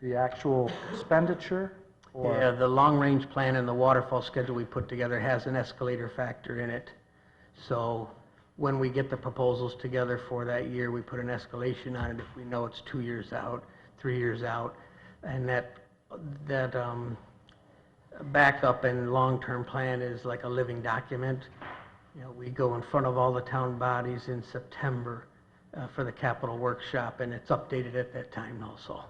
the actual expenditure? Or? Yeah, the long-range plan and the waterfall schedule we put together has an escalator factor in it. So when we get the proposals together for that year, we put an escalation on it if we know it's 2 years out, 3 years out. And that backup and long-term plan is like a living document. You know, we go in front of all the town bodies in September for the capital workshop, and it's updated at that time also.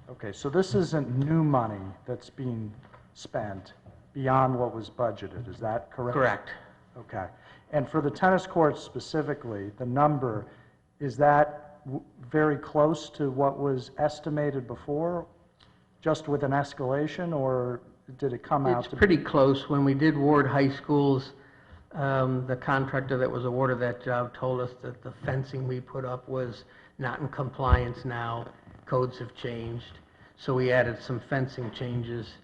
Okay, so this isn't new money that's being spent beyond what was budgeted, is that correct? Correct. Okay. And for the tennis courts specifically, the number, is that very close to what was estimated before, just with an escalation, or did it come out to be? It's pretty close. When we did Ward High Schools, the contractor that was awarded that job told us that the fencing we put up was not in compliance now. Codes have changed. So we added some fencing changes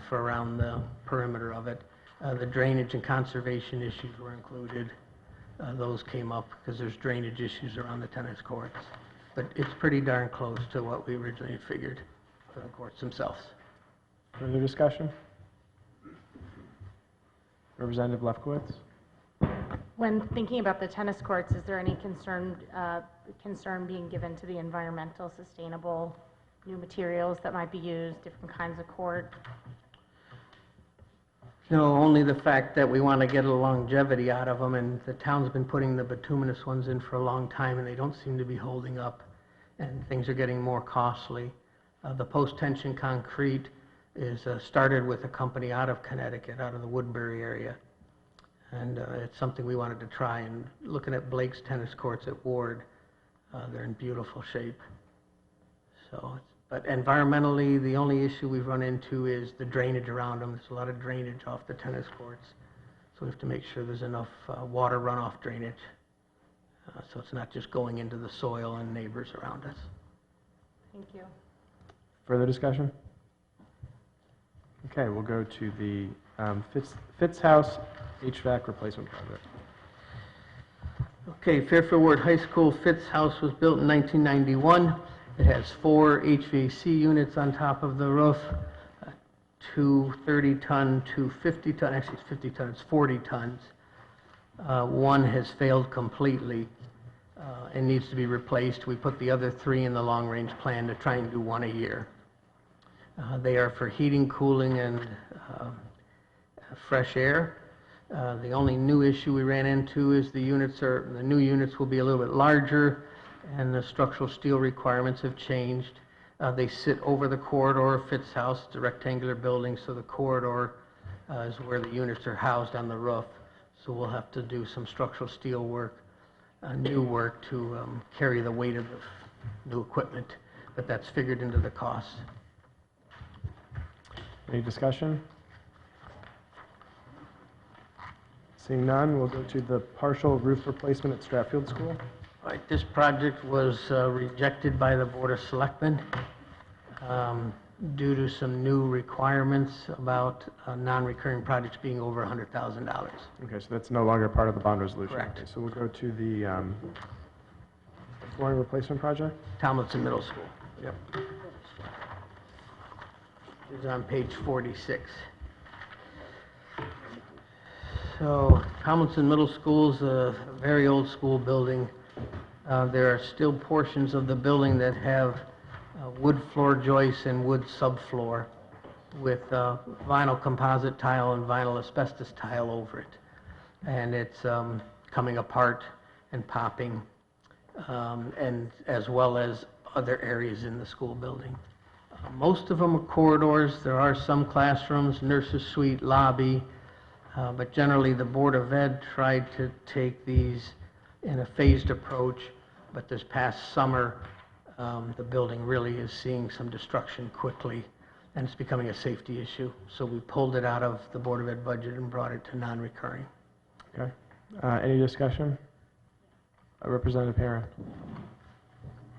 for around the perimeter of it. The drainage and conservation issues were included. Those came up because there's drainage issues around the tennis courts. But it's pretty darn close to what we originally figured. for the courts themselves. Further discussion? Representative Lefkowitz? When thinking about the tennis courts, is there any concern being given to the environmental, sustainable, new materials that might be used, different kinds of court? No, only the fact that we want to get a longevity out of them, and the town's been putting the bituminous ones in for a long time, and they don't seem to be holding up, and things are getting more costly. The post-tension concrete is started with a company out of Connecticut, out of the Woodbury area. And it's something we wanted to try. And looking at Blake's tennis courts at Ward, they're in beautiful shape. So, but environmentally, the only issue we've run into is the drainage around them. There's a lot of drainage off the tennis courts. So we have to make sure there's enough water runoff drainage. So it's not just going into the soil and neighbors around us. Thank you. Further discussion? Okay, we'll go to the Fitz House HVAC replacement project. Okay, Fairfield Ward High School Fitz House was built in 1991. It has 4 HVAC units on top of the roof, 2 30-ton, 2 50-ton, actually it's 50 tons, it's 40 tons. One has failed completely and needs to be replaced. We put the other 3 in the long-range plan to try and do 1 a year. They are for heating, cooling, and fresh air. The only new issue we ran into is the new units will be a little bit larger, and the structural steel requirements have changed. They sit over the corridor of Fitz House. It's a rectangular building, so the corridor is where the units are housed on the roof. So we'll have to do some structural steel work, new work to carry the weight of the new equipment, but that's figured into the cost. Any discussion? Seeing none, we'll go to the partial roof replacement at Stratfield School. All right, this project was rejected by the Board of Selectmen due to some new requirements about non-recurring projects being over $100,000. Okay, so that's no longer part of the bond resolution. Correct. Okay, so we'll go to the flooring replacement project. Tomlinson Middle School. Yep. It's on page 46. So Tomlinson Middle School is a very old school building. There are still portions of the building that have wood floor joists and wood subfloor with vinyl composite tile and vinyl asbestos tile over it. And it's coming apart and popping, and as well as other areas in the school building. Most of them are corridors. There are some classrooms, nurses' suite, lobby, but generally the Board of Ed tried to take these in a phased approach, but this past summer, the building really is seeing some destruction quickly, and it's becoming a safety issue. So we pulled it out of the Board of Ed budget and brought it to non-recurring. Okay. Any discussion? Representative Herron.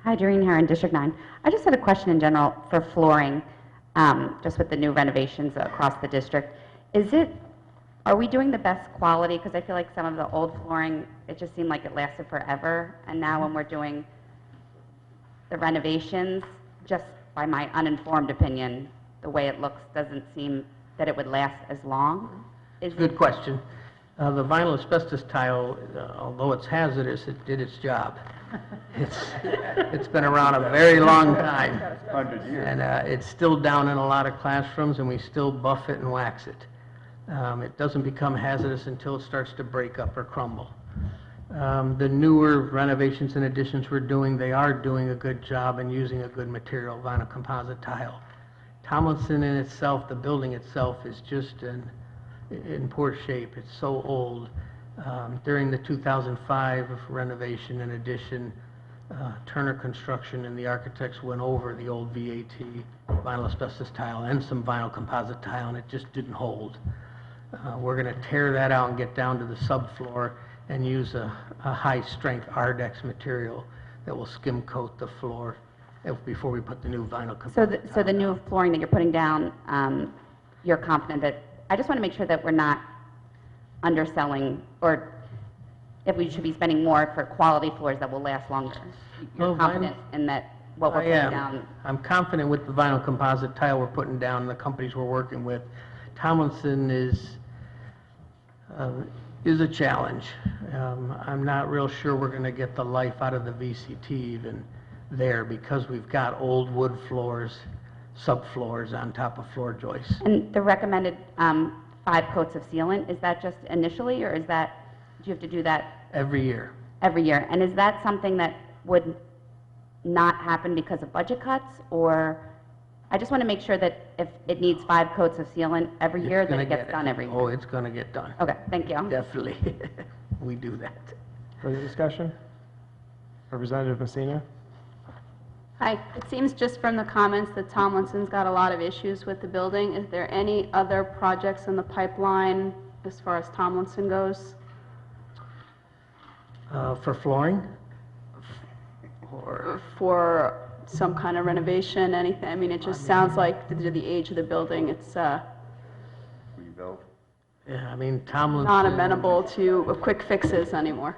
Hi, Doreen Herron, District 9. I just had a question in general for flooring, just with the new renovations across the district. Are we doing the best quality? Because I feel like some of the old flooring, it just seemed like it lasted forever. And now when we're doing the renovations, just by my uninformed opinion, the way it looks doesn't seem that it would last as long. Good question. The vinyl asbestos tile, although it's hazardous, it did its job. It's been around a very long time. 100 years. And it's still down in a lot of classrooms, and we still buff it and wax it. It doesn't become hazardous until it starts to break up or crumble. The newer renovations and additions we're doing, they are doing a good job and using a good material, vinyl composite tile. Tomlinson in itself, the building itself, is just in poor shape. It's so old. During the 2005 renovation and addition, Turner Construction and the architects went over the old VAT, vinyl asbestos tile, and some vinyl composite tile, and it just didn't hold. We're going to tear that out and get down to the subfloor and use a high-strength Ardex material that will skim coat the floor before we put the new vinyl composite tile. So the new flooring that you're putting down, you're confident that, I just want to make sure that we're not underselling, or if we should be spending more for quality floors that will last longer. You're confident in that what we're I putting am. down? I'm confident with the vinyl composite tile we're putting down, and the companies we're working with. Tomlinson is a challenge. I'm not real sure we're going to get the life out of the VCT even there, because we've got old wood floors, subfloors on top of floor joists. And the recommended 5 coats of sealant, is that just initially, or is that, do you have to do that Every year. every year? And is that something that would not happen because of budget cuts, or, I just want to make sure that if it needs 5 coats of sealant every year, It's that gonna it gets get done every year? Oh, it's going to get done. Okay, thank you. Definitely. We do that. Further discussion? Representative Messina? Hi, it seems just from the comments that Tomlinson's got a lot of issues with the building. Is there any other projects in the pipeline as far as Tomlinson goes? For flooring? Or For some kind of renovation, anything? I mean, it just sounds like the age of the building, it's Rebuild. yeah, I mean, Tomlinson. not amenable to quick fixes anymore.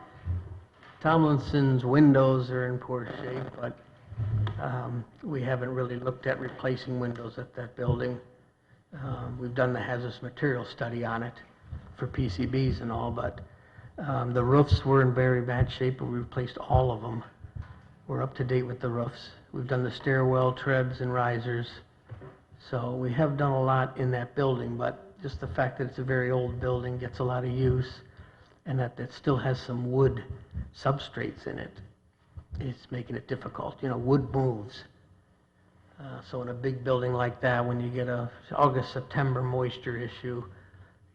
Tomlinson's windows are in poor shape, but we haven't really looked at replacing windows at that building. We've done the hazardous material study on it for PCBs and all, but the roofs were in very bad shape, but we replaced all of them. We're up to date with the roofs. We've done the stairwell treads and risers. So we have done a lot in that building, but just the fact that it's a very old building, gets a lot of use, and that it still has some wood substrates in it, it's making it difficult. You know, wood moves. So in a big building like that, when you get a August, September moisture issue,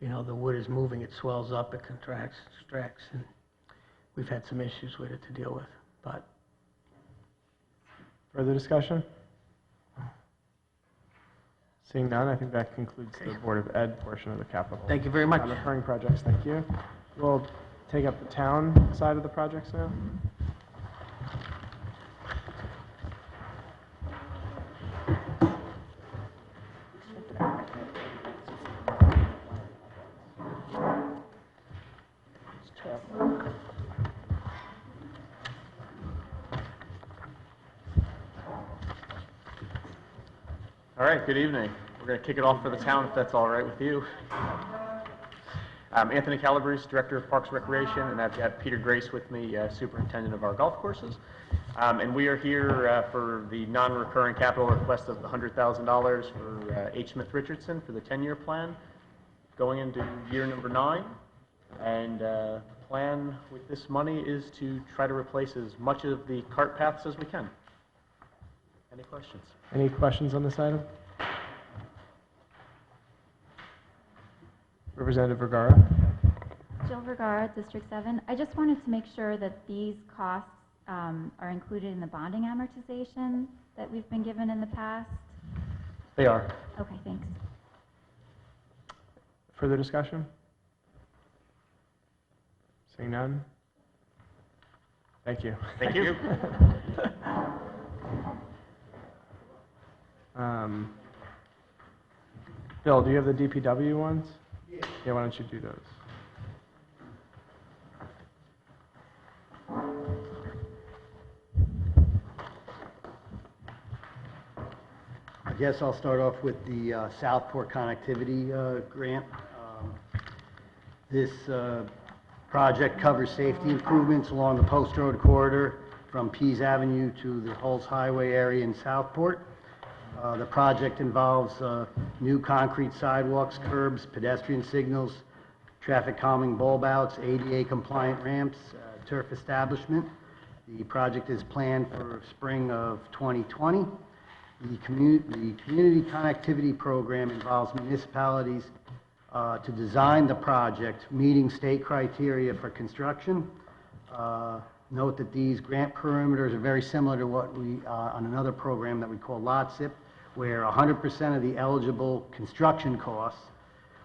you know, the wood is moving, it swells up, it contracts, extracts, and we've had some issues with it to deal with. But Further discussion? Seeing none, I think that concludes the Board of Ed portion of the capital. Thank you very much. Non-recurring projects, thank you. We'll take up the town side of the projects now. All right, good evening. We're going to kick it off for the town, if that's all right with you. I'm Anthony Calabrese, Director of Parks Recreation, and I've got Peter Grace with me, Superintendent of our golf courses. And we are here for the non-recurring capital request of $100,000 for H. Smith Richardson for the 10-year plan, going into year number 9. And the plan with this money is to try to replace as much of the cart paths as we can. Any questions? Any questions on this item? Representative Vergara? Jill Vergara, District 7. I just wanted to make sure that these costs are included in the bonding amortization that we've been given in the past. They are. Okay, thanks. Further discussion? Seeing none? Thank you. Thank you. Bill, do you have the DPW ones? Yeah, why don't you do those? I guess I'll start off with the Southport Connectivity Grant. This project covers safety improvements along the Post Road corridor from Pease Avenue to the Hulls Highway area in Southport. The project involves new concrete sidewalks, curbs, pedestrian signals, traffic calming bulb outs, ADA compliant ramps, turf establishment. The project is planned for spring of 2020. The community connectivity program involves municipalities to design the project meeting state criteria for construction. Note that these grant perimeters are very similar to what we, on another program that we call LOTSIP, where 100% of the eligible construction costs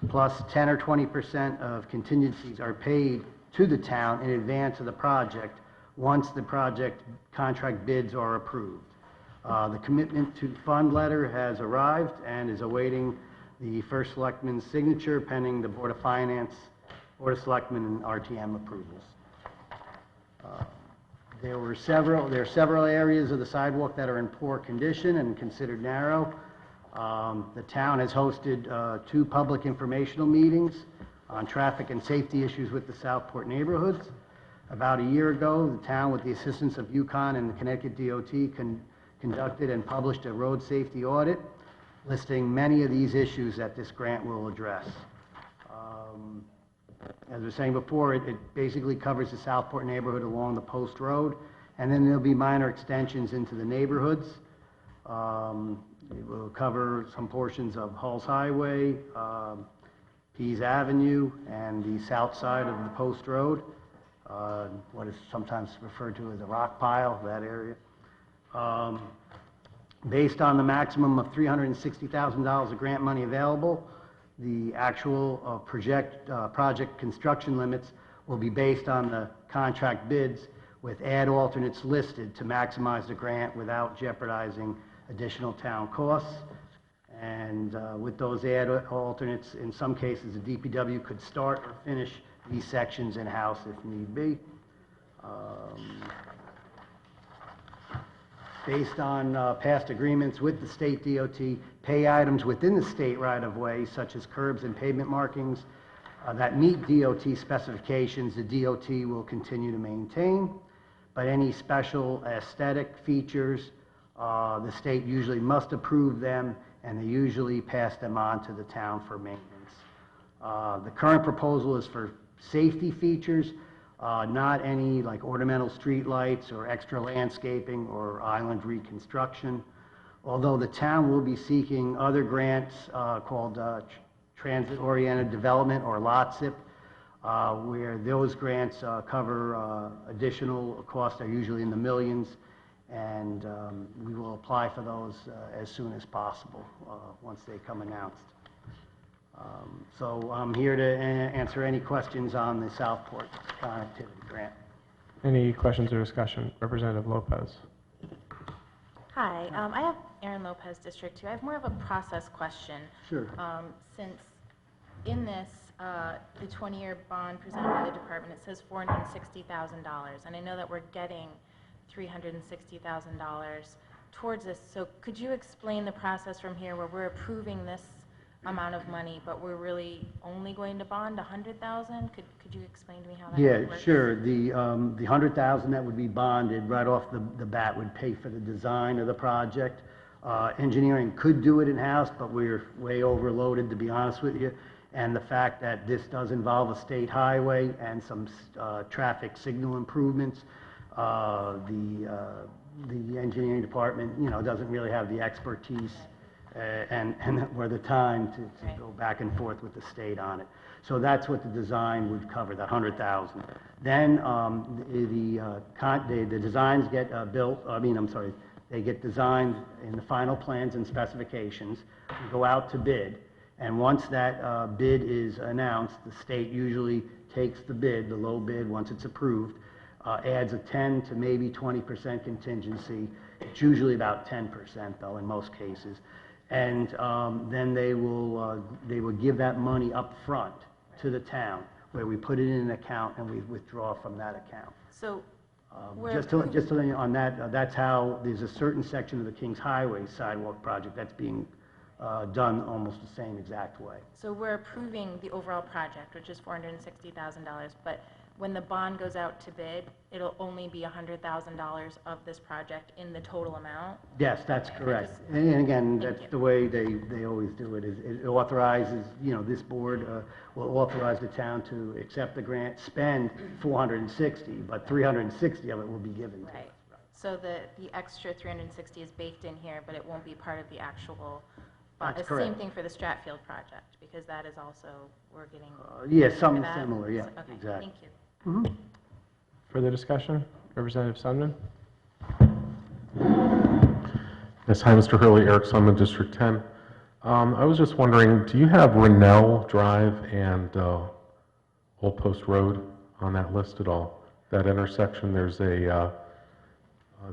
plus 10 or 20% of contingencies are paid to the town in advance of the project once the project contract bids are approved. The commitment to fund letter has arrived and is awaiting the first selectman's signature pending the Board of Finance, Board of Selectmen, and RTM approvals. There are several areas of the sidewalk that are in poor condition and considered narrow. The town has hosted 2 public informational meetings on traffic and safety issues with the Southport neighborhoods. About a year ago, the town, with the assistance of UConn and the Connecticut DOT, conducted and published a road safety audit listing many of these issues that this grant will address. As I was saying before, it basically covers the Southport neighborhood along the Post Road, and then there'll be minor extensions into the neighborhoods. It will cover some portions of Hulls Highway, Pease Avenue, and the south side of the Post Road, what is sometimes referred to as a rock pile, that area. Based on the maximum of $360,000 of grant money available, the actual project construction limits will be based on the contract bids with add alternates listed to maximize the grant without jeopardizing additional town costs. And with those add alternates, in some cases, the DPW could start or finish these sections in-house if need be. Based on past agreements with the state DOT, pay items within the state right-of-way, such as curbs and pavement markings, that meet DOT specifications, the DOT will continue to maintain. But any special aesthetic features, the state usually must approve them, and they usually pass them on to the town for maintenance. The current proposal is for safety features, not any like ornamental street lights or extra landscaping or island reconstruction. Although the town will be seeking other grants called Transit-Oriented Development or LOTSIP, where those grants cover additional costs that are usually in the millions, and we will apply for those as soon as possible once they come announced. So I'm here to answer any questions on the Southport Connectivity Grant. Any questions or discussion? Representative Lopez. Hi, I have Aaron Lopez, District 2. I have more of a process question. Sure. Since in this, the 20-year bond presented by the department, it says $460,000, and I know that we're getting $360,000 towards this. So could you explain the process from here where we're approving this amount of money, but we're really only going to bond $100,000? Could you explain to me how that works? Yeah, sure. The $100,000 that would be bonded right off the bat would pay for the design of the project. Engineering could do it in-house, but we're way overloaded, to be honest with you. And the fact that this does involve a state highway and some traffic signal improvements, the engineering department, doesn't really have the expertise and or the time to go back and forth with the state on it. So that's what the design would cover, that $100,000. Then the designs get they get designed in the final plans and specifications, go out to bid, and once that bid is announced, the state usually takes the bid, the low bid, once it's approved, adds a 10 to maybe 20% contingency. It's usually about 10% though in most cases. And then they will give that money up front to the town, where we put it in an account and we withdraw from that account. So Just to let you on that, that's how there's a certain section of the Kings Highway sidewalk project that's being done almost the same exact way. So we're approving the overall project, which is $460,000, but when the bond goes out to bid, it'll only be $100,000 of this project in the total amount? Yes, that's correct. And again, that's the way they always do it, is it authorizes, this board will authorize the town to accept the grant, spend $460, but $360 of it will be given to us. Right. So the extra $360 is baked in here, but it won't be part of the actual bond. That's The correct. same thing for the Stratfield project, because that is also, we're getting... Yeah, for something that? similar, yeah, Okay, exactly. thank you. Further discussion? Representative Sundman. Yes, hi, Mr. Hurley, Eric Sundman, District 10. I was just wondering, do you have Rennell Drive and Old Post Road on that list at all? That intersection, there's there's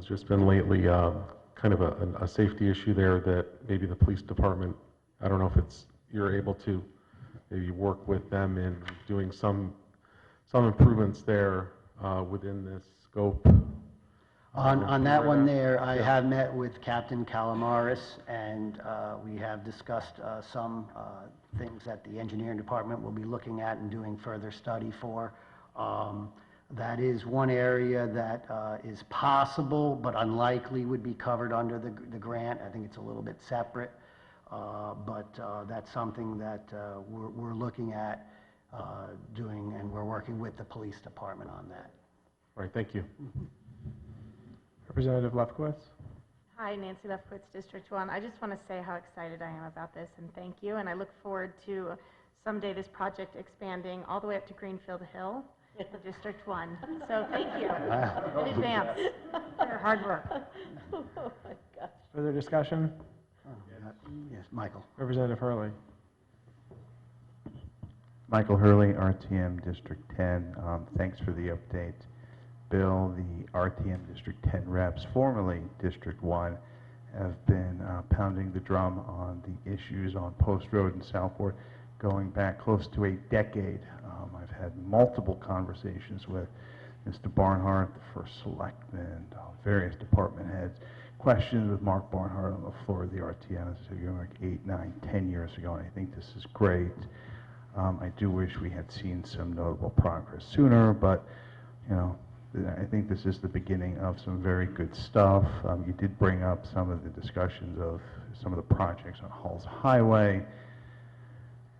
just been lately kind of a safety issue there that maybe the police department, I don't know if you're able to maybe work with them in doing some improvements there within this scope On that one there, I have met with Captain Calamaris, and we have discussed some things that the engineering department will be looking at and doing further study for. That is one area that is possible, but unlikely would be covered under the grant. I think it's a little bit separate, but that's something that we're looking at doing, and we're working with the police department on that. All right, thank you. Representative Lefkowitz? Hi, Nancy Lefkowitz, District 1. I just want to say how excited I am about this, and thank you. And I look forward to someday this project expanding all the way up to Greenfield Hill, District 1. So thank you in advance for your hard work. Oh my gosh. Further discussion? Yes, Michael. Representative Hurley. Michael Hurley, RTM District 10. Thanks for the update. Bill, the RTM District 10 reps, formerly District 1, have been pounding the drum on the issues on Post Road and Southport going back close to a decade. I've had multiple conversations with Mr. Barnhart, the first selectman, various department heads, questions with Mark Barnhart on the floor of the RTM, this is like 8, 9, 10 years ago, and I think this is great. I do wish we had seen some notable progress sooner, but, you know, I think this is the beginning of some very good stuff. You did bring up some of the discussions of some of the projects on Halls Highway.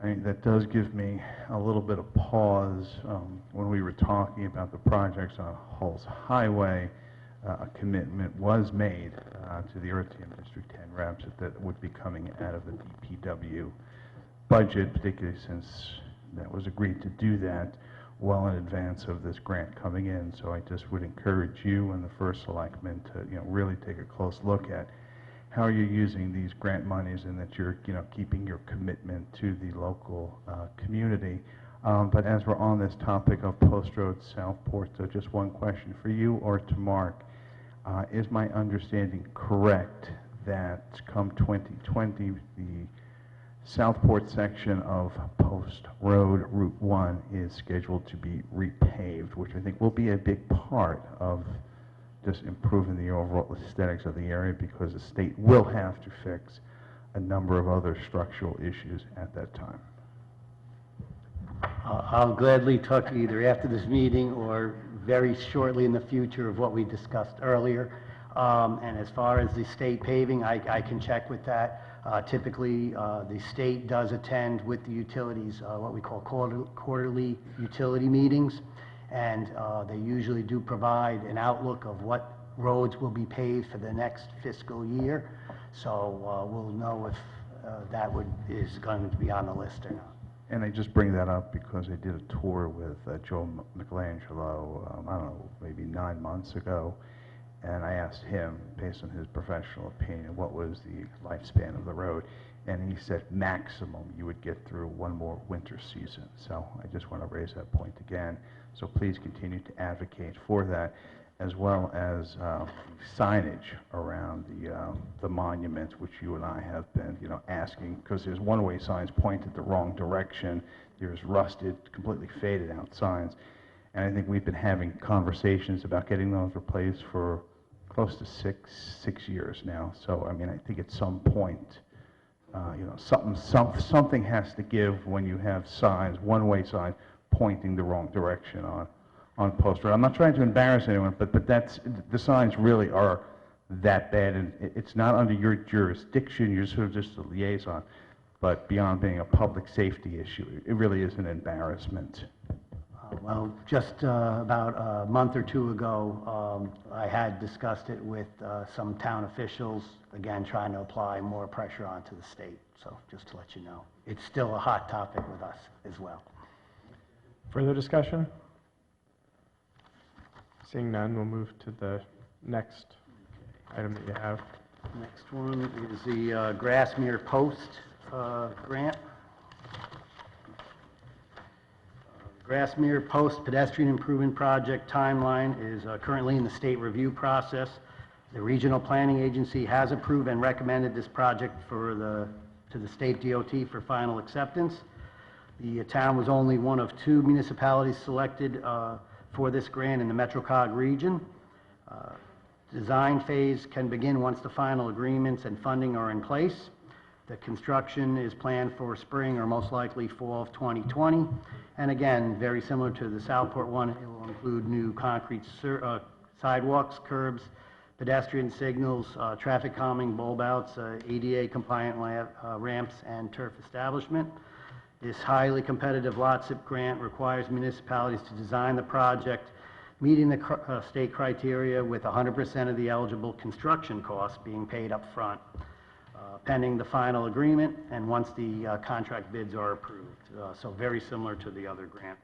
I mean, that does give me a little bit of pause. When we were talking about the projects on Halls Highway, a commitment was made to the RTM District 10 reps that would be coming out of the DPW budget, particularly since that was agreed to do that well in advance of this grant coming in. So I just would encourage you and the first selectman to, you know, really take a close look at how you're using these grant monies, and that you're, you know, keeping your commitment to the local community. But as we're on this topic of Post Road Southport, so just one question for you or to Mark. Is my understanding correct that come 2020, the Southport section of Post Road Route 1 is scheduled to be repaved, which I think will be a big part of just improving the overall aesthetics of the area, because the state will have to fix a number of other structural issues at that time? I'll gladly talk either after this meeting or very shortly in the future of what we discussed earlier. And as far as the state paving, I can check with that. Typically, the state does attend with the utilities what we call quarterly utility meetings, and they usually do provide an outlook of what roads will be paved for the next fiscal year. So we'll know if that is going to be on the list or not. And I just bring that up because I did a tour with Joe Michelangelo, I don't know, maybe 9 months ago, and I asked him, based on his professional opinion, what was the lifespan of the road, and he said maximum you would get through one more winter season. So I just want to raise that point again. So please continue to advocate for that, as well as signage around the monuments, which you and I have been, you know, asking, because there's one-way signs pointed the wrong direction. There's rusted, completely faded out signs. And I think we've been having conversations about getting those replaced for close to six years now. So, I mean, I think at some point, you know, something has to give when you have signs, one-way signs, pointing the wrong direction on Post Road. I'm not trying to embarrass anyone, but that's, the signs really are that bad, and it's not under your jurisdiction. You're sort of just a liaison. But beyond being a public safety issue, it really is an embarrassment. Well, just about a month or two ago, I had discussed it with some town officials, again, trying to apply more pressure onto the state. So just to let you know, it's still a hot topic with us as well. Further discussion? Seeing none, we'll move to the next item that you have. Next one is the Grassmere Post grant. Grassmere Post Pedestrian Improvement Project timeline is currently in the state review process. The Regional Planning Agency has approved and recommended this project to the state DOT for final acceptance. The town was only one of 2 municipalities selected for this grant in the MetroCog region. Design phase can begin once the final agreements and funding are in place. The construction is planned for spring or most likely fall of 2020. And again, very similar to the Southport one, it will include new concrete sidewalks, curbs, pedestrian signals, traffic calming, bulb outs, ADA compliant ramps, and turf establishment. This highly competitive lot SIP grant requires municipalities to design the project meeting the state criteria with 100% of the eligible construction costs being paid up front, pending the final agreement and once the contract bids are approved. So very similar to the other grant.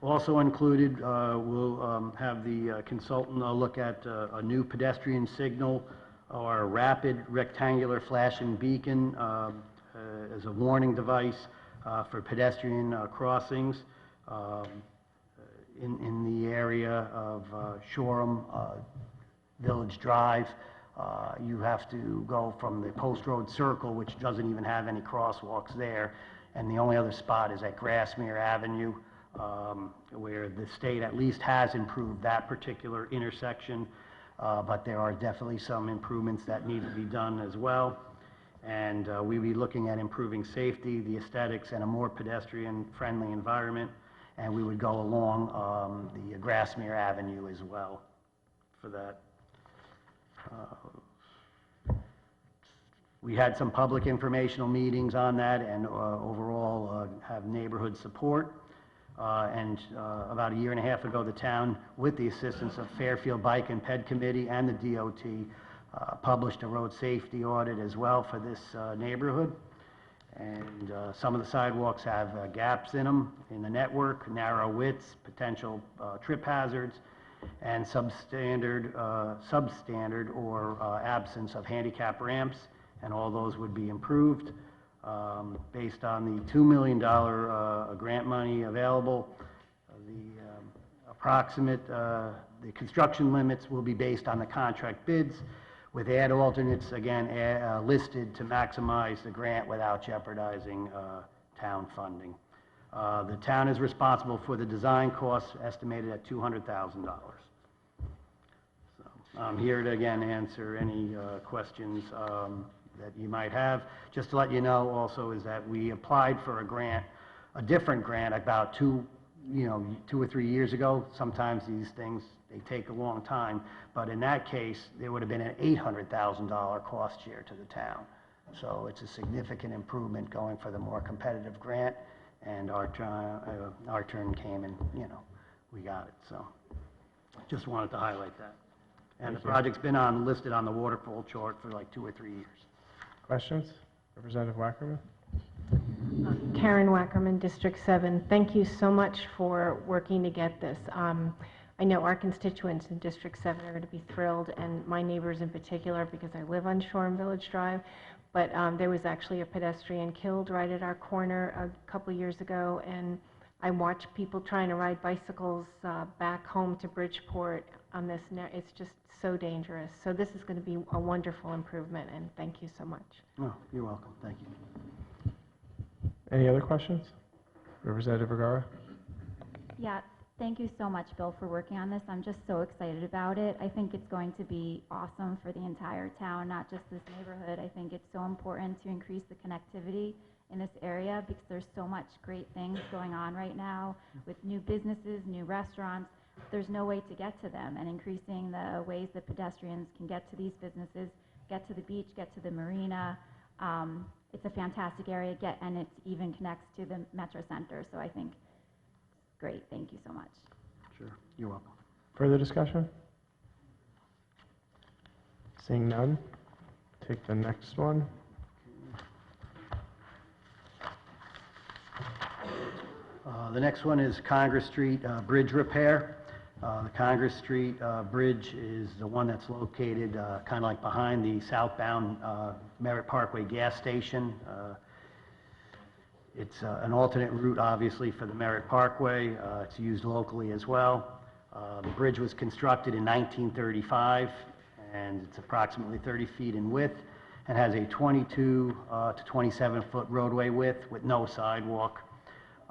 Also included, we'll have the consultant look at a new pedestrian signal or a rapid rectangular flashing beacon as a warning device for pedestrian crossings in the area of Shoreham Village Drive. You have to go from the Post Road Circle, which doesn't even have any crosswalks there, and the only other spot is at Grassmere Avenue, where the state at least has improved that particular intersection, but there are definitely some improvements that need to be done as well. And we'll be looking at improving safety, the aesthetics, and a more pedestrian-friendly environment, and we would go along the Grassmere Avenue as well for that. We had some public informational meetings on that, and overall have neighborhood support. And about a year and a half ago, the town, with the assistance of Fairfield Bike and Ped Committee and the DOT, published a road safety audit as well for this neighborhood. And some of the sidewalks have gaps in them in the network, narrow widths, potential trip hazards, and substandard or absence of handicap ramps, and all those would be improved. Based on the $2 million grant money available, the construction limits will be based on the contract bids, with add alternates, again, listed to maximize the grant without jeopardizing town funding. The town is responsible for the design costs, estimated at $200,000. So I'm here to, again, answer any questions that you might have. Just to let you know also is that we applied for a grant, a different grant, about 2 or 3 years ago. Sometimes these things, they take a long time, but in that case, there would have been an $800,000 cost share to the town. So it's a significant improvement going for the more competitive grant, and our turn came and, we got it. So just wanted to highlight that. And the project's been listed on the waterfall chart for like 2 or 3 years. Questions? Representative Wackerman? Karen Wackerman, District 7. Thank you so much for working to get this. I know our constituents in District 7 are going to be thrilled, and my neighbors in particular, because I live on Shoreham Village Drive. But there was actually a pedestrian killed right at our corner a couple years ago, and I watched people trying to ride bicycles back home to Bridgeport on this. It's just so dangerous. So this is going to be a wonderful improvement, and thank you so much. Oh, you're welcome. Thank you. Any other questions? Representative Vergara? Yeah, thank you so much, Bill, for working on this. I'm just so excited about it. I think it's going to be awesome for the entire town, not just this neighborhood. I think it's so important to increase the connectivity in this area because there's so much great things going on right now with new businesses, new restaurants. There's no way to get to them, and increasing the ways that pedestrians can get to these businesses, get to the beach, get to the marina. It's a fantastic area, and it even connects to the Metro Center, so I think it's great. Thank you so much. Sure, you're welcome. Further discussion? Seeing none, take the next one. The next one is Congress Street Bridge repair. The Congress Street Bridge is the one that's located kind of like behind the southbound Merritt Parkway gas station. It's an alternate route, obviously, for the Merritt Parkway. It's used locally as well. The bridge was constructed in 1935, and it's approximately 30 feet in width and has a 22 to 27-foot roadway width with no sidewalk.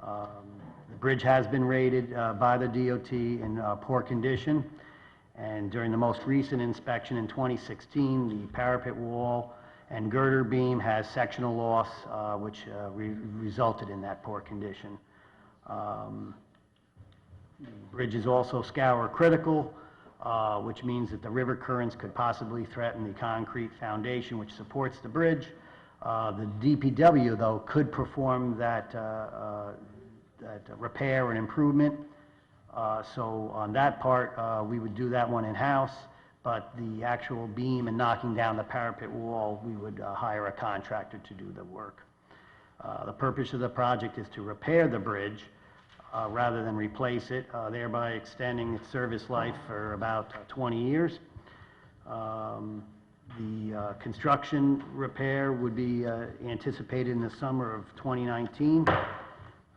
The bridge has been rated by the DOT in poor condition, and during the most recent inspection in 2016, the parapet wall and girder beam has sectional loss, which resulted in that poor condition. The bridge is also scour critical, which means that the river currents could possibly threaten the concrete foundation which supports the bridge. The DPW, though, could perform that repair and improvement. So on that part, we would do that one in-house, but the actual beam and knocking down the parapet wall, we would hire a contractor to do the work. The purpose of the project is to repair the bridge rather than replace it, thereby extending its service life for about 20 years. The construction repair would be anticipated in the summer of 2019.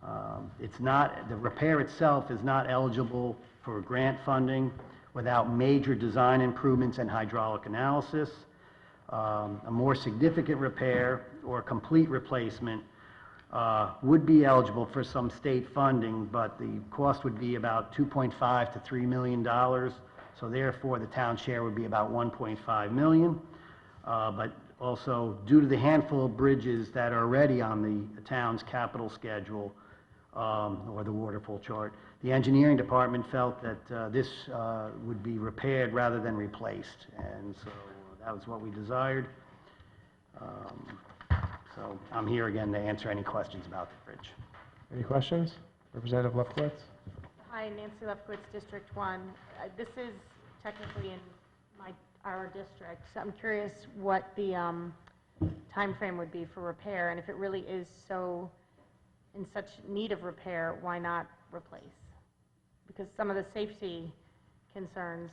The repair itself is not eligible for grant funding without major design improvements and hydraulic analysis. A more significant repair or complete replacement would be eligible for some state funding, but the cost would be about $2.5 to $3 million. So therefore, the town share would be about $1.5 million. But also, due to the handful of bridges that are already on the town's capital schedule, or the waterfall chart, the engineering department felt that this would be repaired rather than replaced, and so that was what we desired. So I'm here again to answer any questions about the bridge. Any questions? Representative Lefkowitz? Hi, Nancy Lefkowitz, District 1. This is technically in our district, so I'm curious what the time frame would be for repair, and if it really is so in such need of repair, why not replace? Because some of the safety concerns,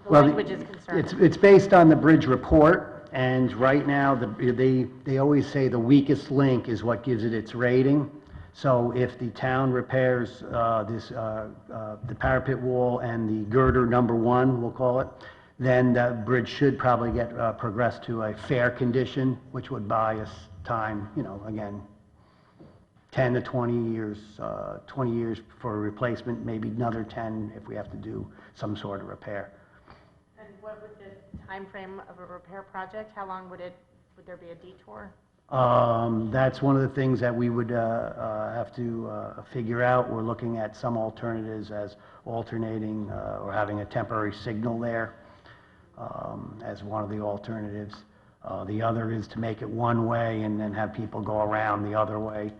the language is concerned. It's based on the bridge report, and right now they always say the weakest link is what gives it its rating. So if the town repairs the parapet wall and the girder number 1, we'll call it, then the bridge should probably get progressed to a fair condition, which would buy us time, again, 10 to 20 years, 20 years for a replacement, maybe another 10 if we have to do some sort of repair. And what would the time frame of a repair project, how long would there be a detour? That's one of the things that we would have to figure out. We're looking at some alternatives as alternating or having a temporary signal there as one of the alternatives. The other is to make it one way and then have people go around the other way.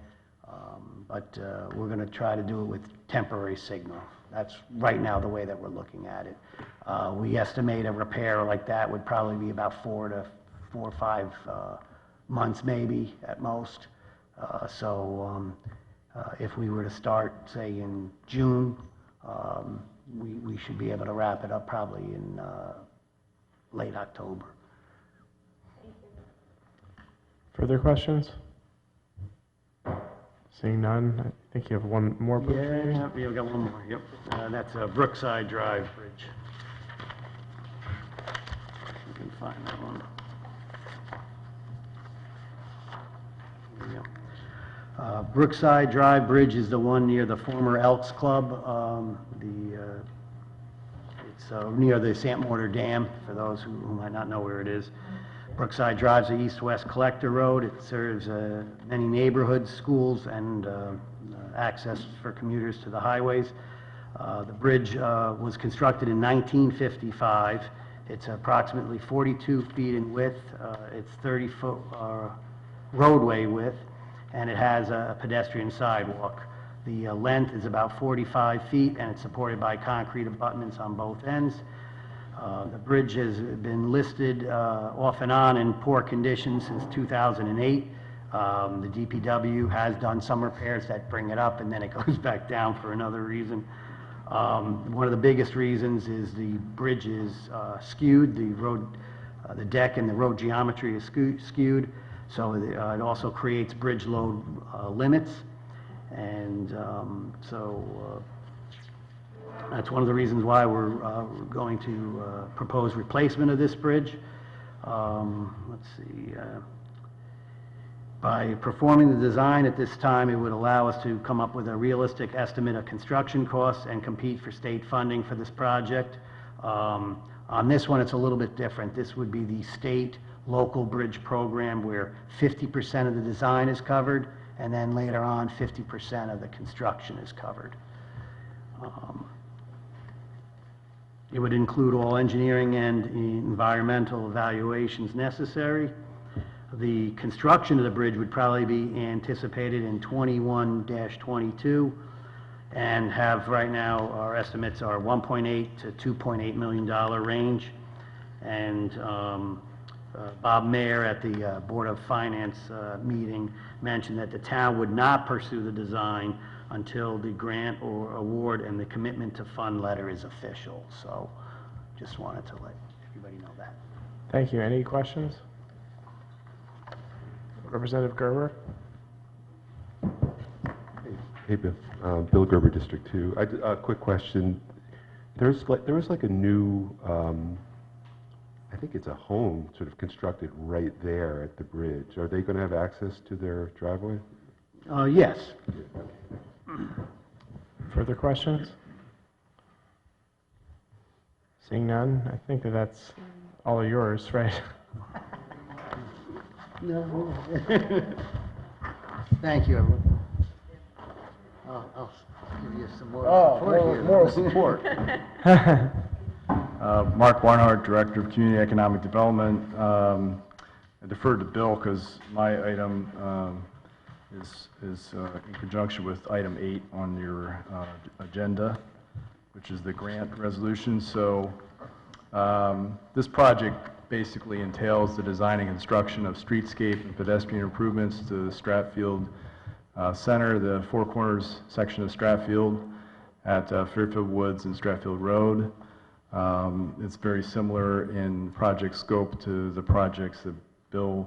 But we're going to try to do it with temporary signal. That's right now the way that we're looking at it. We estimate a repair like that would probably be about 4 or 5 months maybe at most. So if we were to start, say, in June, we should be able to wrap it up probably in late October. Further questions? Seeing none, I think you have one more. Yeah, we've got one more, yep. That's Brookside Drive Bridge. You can find that one. There you go. Brookside Drive Bridge is the one near the former Elks Club. It's near the St. Mortar Dam, for those who might not know where it is. Brookside Drive is an east-west collector road. It serves many neighborhoods, schools, and access for commuters to the highways. The bridge was constructed in 1955. It's approximately 42 feet in width. It's 30-foot roadway width, and it has a pedestrian sidewalk. The length is about 45 feet, and it's supported by concrete abutments on both ends. The bridge has been listed off and on in poor condition since 2008. The DPW has done some repairs that bring it up, and then it goes back down for another reason. One of the biggest reasons is the bridge is skewed. The deck and the road geometry is skewed, so it also creates bridge load limits. And that's one of the reasons why we're going to propose replacement of this bridge. Let's see. By performing the design at this time, it would allow us to come up with a realistic estimate of construction costs and compete for state funding for this project. On this one, it's a little bit different. This would be the state local bridge program where 50% of the design is covered, and then later on, 50% of the construction is covered. It would include all engineering and environmental evaluations necessary. The construction of the bridge would probably be anticipated in 21-22, and have right now, our estimates are $1.8 to $2.8 million range. And Bob Mayer at the Board of Finance meeting mentioned that the town would not pursue the design until the grant or award and the commitment to fund letter is official. So just wanted to let everybody know that. Thank you. Any questions? Representative Gerber? Hey, Bill. Bill Gerber, District 2. A quick question. There was like a new, I think it's a home sort of constructed right there at the bridge. Are they going to have access to their driveway? Yes. Further questions? Seeing none, I think that's all of yours, right? No. Thank you, everyone. I'll give you some more support here. Moral support. Mark Barnhart, Director of Community Economic Development. I deferred to Bill because my item is in conjunction with item 8 on your agenda, which is the grant resolution. So this project basically entails the design and construction of streetscape and pedestrian improvements to the Stratfield Center, the Four Corners section of Stratfield at Fairfield Woods and Stratfield Road. It's very similar in project scope to the projects that Bill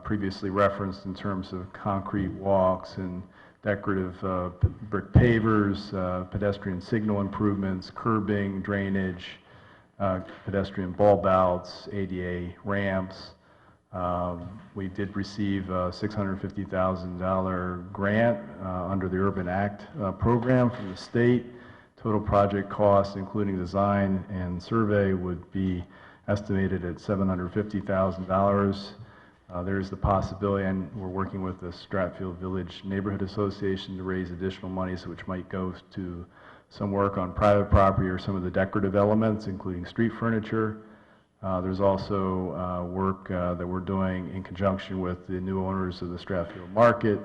previously referenced in terms of concrete walks and decorative brick pavers, pedestrian signal improvements, curbing, drainage, pedestrian bulb outs, ADA ramps. We did receive a $650,000 grant under the Urban Act program from the state. Total project cost, including design and survey, would be estimated at $750,000. There's the possibility, and we're working with the Stratfield Village Neighborhood Association to raise additional monies, which might go to some work on private property or some of the decorative elements, including street furniture. There's also work that we're doing in conjunction with the new owners of the Stratfield Market.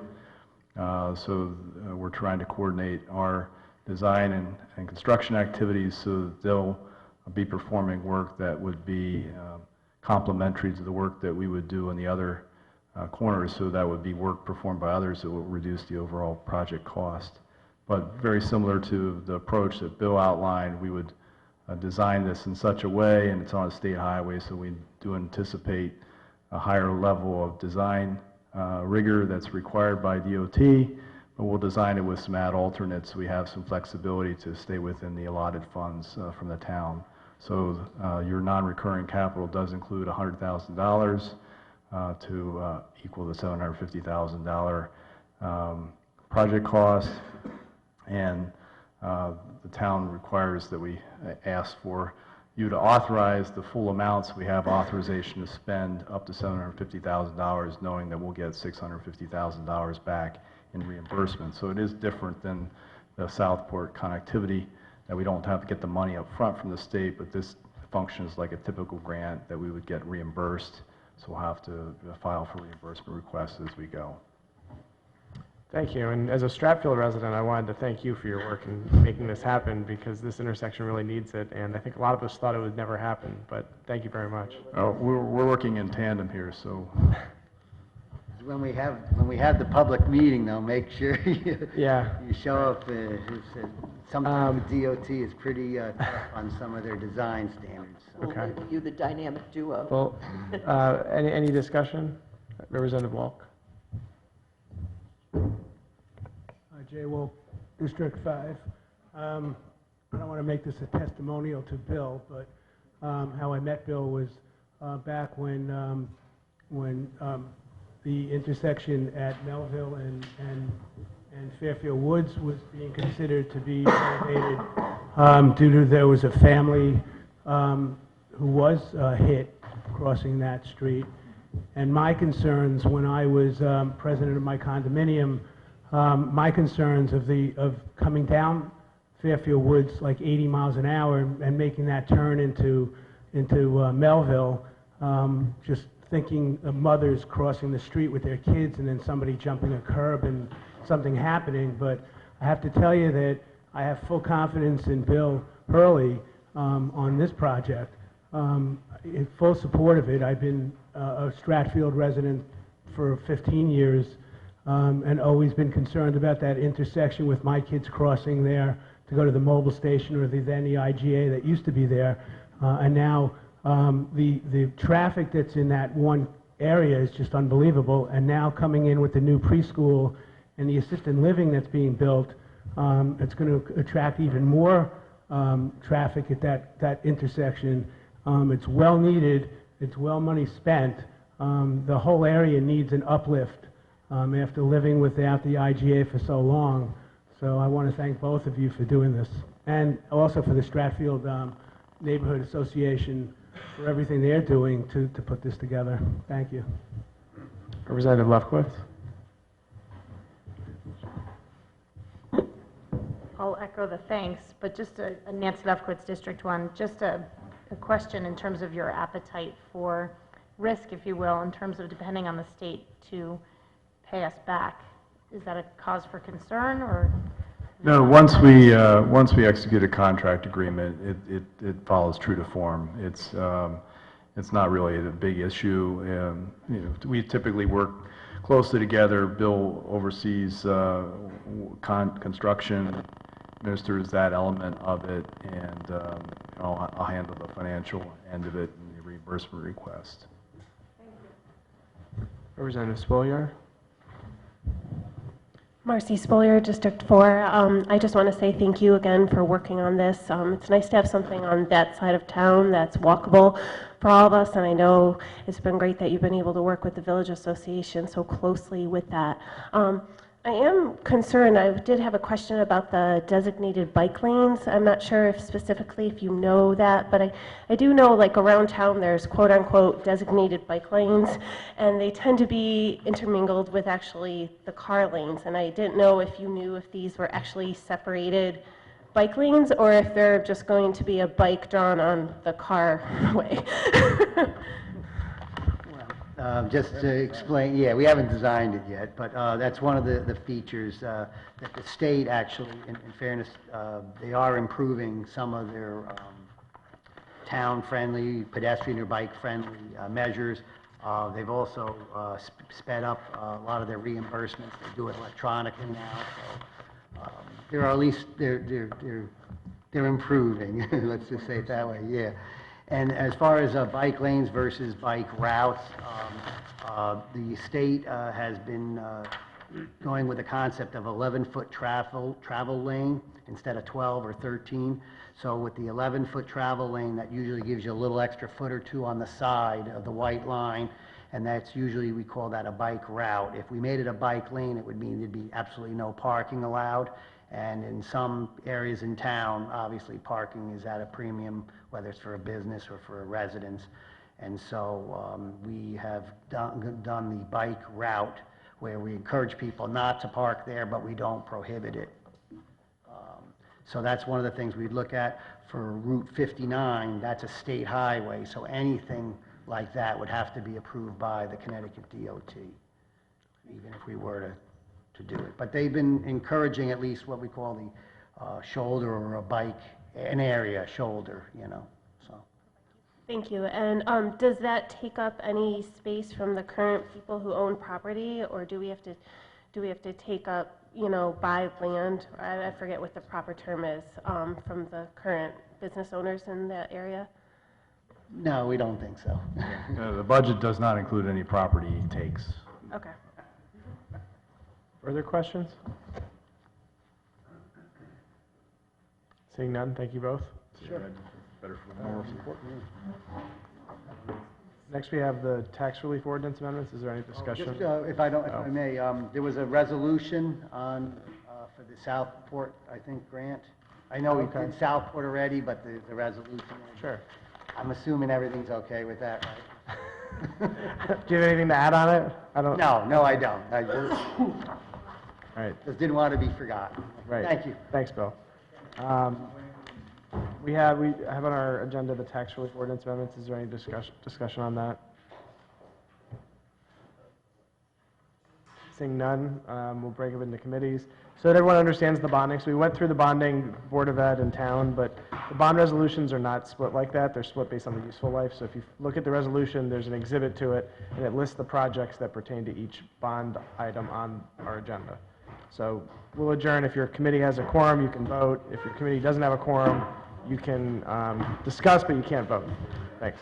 So we're trying to coordinate our design and construction activities so that they'll be performing work that would be complementary to the work that we would do in the other corners. So that would be work performed by others that will reduce the overall project cost. But very similar to the approach that Bill outlined, we would design this in such a way, and it's on a state highway, so we do anticipate a higher level of design rigor that's required by DOT, but we'll design it with some add alternates so we have some flexibility to stay within the allotted funds from the town. So your non-recurring capital does include $100,000 to equal the $750,000 project cost, and the town requires that we ask for you to authorize the full amounts. We have authorization to spend up to $750,000, knowing that we'll get $650,000 back in reimbursement. So it is different than the Southport connectivity, that we don't have to get the money up front from the state, but this functions like a typical grant that we would get reimbursed. So we'll have to file for reimbursement requests as we go. Thank you. And as a Stratfield resident, I wanted to thank you for your work in making this happen, because this intersection really needs it, and I think a lot of us thought it would never happen, but thank you very much. We're working in tandem here, so. When we have the public meeting, though, make sure you show up. Sometimes the DOT is pretty tough on some of their design standards. So. Okay. You, the dynamic duo. Well, any discussion? Representative Walk. Jay Wolf, District 5. I don't want to make this a testimonial to Bill, but how I met Bill was back when the intersection at Melville and Fairfield Woods was being considered to be renovated due to there was a family who was hit crossing that street. And my concerns when I was president of my condominium, my concerns of coming down Fairfield Woods like 80 miles an hour and making that turn into Melville, just thinking of mothers crossing the street with their kids and then somebody jumping a curb and something happening. But I have to tell you that I have full confidence in Bill Hurley on this project. In full support of it. I've been a Stratfield resident for 15 years and always been concerned about that intersection with my kids crossing there to go to the mobile station or then the IGA that used to be there. And now the traffic that's in that one area is just unbelievable. And now coming in with the new preschool and the assisted living that's being built, it's going to attract even more traffic at that intersection. It's well needed, it's well money spent. The whole area needs an uplift after living without the IGA for so long. So I want to thank both of you for doing this. And also for the Stratfield Neighborhood Association for everything they're doing to put this together. Thank you. Representative Lefkowitz. I'll echo the thanks, but just a Nancy Lefkowitz, District 1, just a question in terms of your appetite for risk, if you will, in terms of depending on the state to pay us back. Is that a cause for concern, or? No, once we execute a contract agreement, it follows true to form. It's not really a big issue. You know, we typically work closely together. Bill oversees construction, administers that element of it, and I'll handle the financial end of it and the reimbursement request. Representative Spoliar. Marcy Spoliar, District 4. I just want to say thank you again for working on this. It's nice to have something on that side of town that's walkable for all of us, and I know it's been great that you've been able to work with the Village Association so closely with that. I am concerned, I did have a question about the designated bike lanes. I'm not sure if specifically if you know that, but I do know like around town there's quote unquote designated bike lanes, and they tend to be intermingled with actually the car lanes, and I didn't know if you knew if these were actually separated bike lanes or if they're just going to be a bike drawn on the car way. Just to explain, yeah, we haven't designed it yet, but that's one of the features that the state actually, in fairness, they are improving some of their town-friendly, pedestrian or bike-friendly measures. They've also sped up a lot of their reimbursements. They do it electronically now, so they're at least they're improving. Let's just say it that way. Yeah. And as far as bike lanes versus bike routes, the state has been going with the concept of 11-foot travel lane instead of 12 or 13. So with the 11-foot travel lane, that usually gives you a little extra foot or two on the side of the white line, and that's usually, we call that a bike route. If we made it a bike lane, it would mean there'd be absolutely no parking allowed. And in some areas in town, obviously parking is at a premium, whether it's for a business or for a residence. And so we have done the bike route where we encourage people not to park there, but we don't prohibit it. So that's one of the things we'd look at. For Route 59, that's a state highway, so anything like that would have to be approved by the Connecticut DOT, even if we were to do it. But they've been encouraging at least what we call the shoulder or a bike, an area shoulder, you know, so. Thank you. And does that take up any space from the current people who own property, or do we have to take up, you know, buy land? I forget what the proper term is from the current business owners in that area. No, we don't think so. The budget does not include any property takes. Okay. Further questions? Seeing none, thank you both. Sure. Better for more support. Next, we have the tax relief ordinance amendments. Is there any discussion? Just, if I don't, if Oh. I may, there was a resolution on, for the Southport, I think, grant. I know we Okay. did Southport already, but there's a resolution. Sure. I'm assuming everything's okay with that, right? Do you have anything to add on it? I don't. No, I don't. I just, All right. just didn't want to be forgotten. Right. Thank you. Thanks, Bill. We have on our agenda the tax relief ordinance amendments. Is there any discussion on that? Seeing none, we'll break it into committees. So that everyone understands the bonding. So we went through the bonding, Board of Ed and town, but the bond resolutions are not split like that. They're split based on the useful life. So if you look at the resolution, there's an exhibit to it, and it lists the projects that pertain to each bond item on our agenda. So we'll adjourn. If your committee has a quorum, you can vote. If your committee doesn't have a quorum, you can discuss, but you can't vote. Thanks.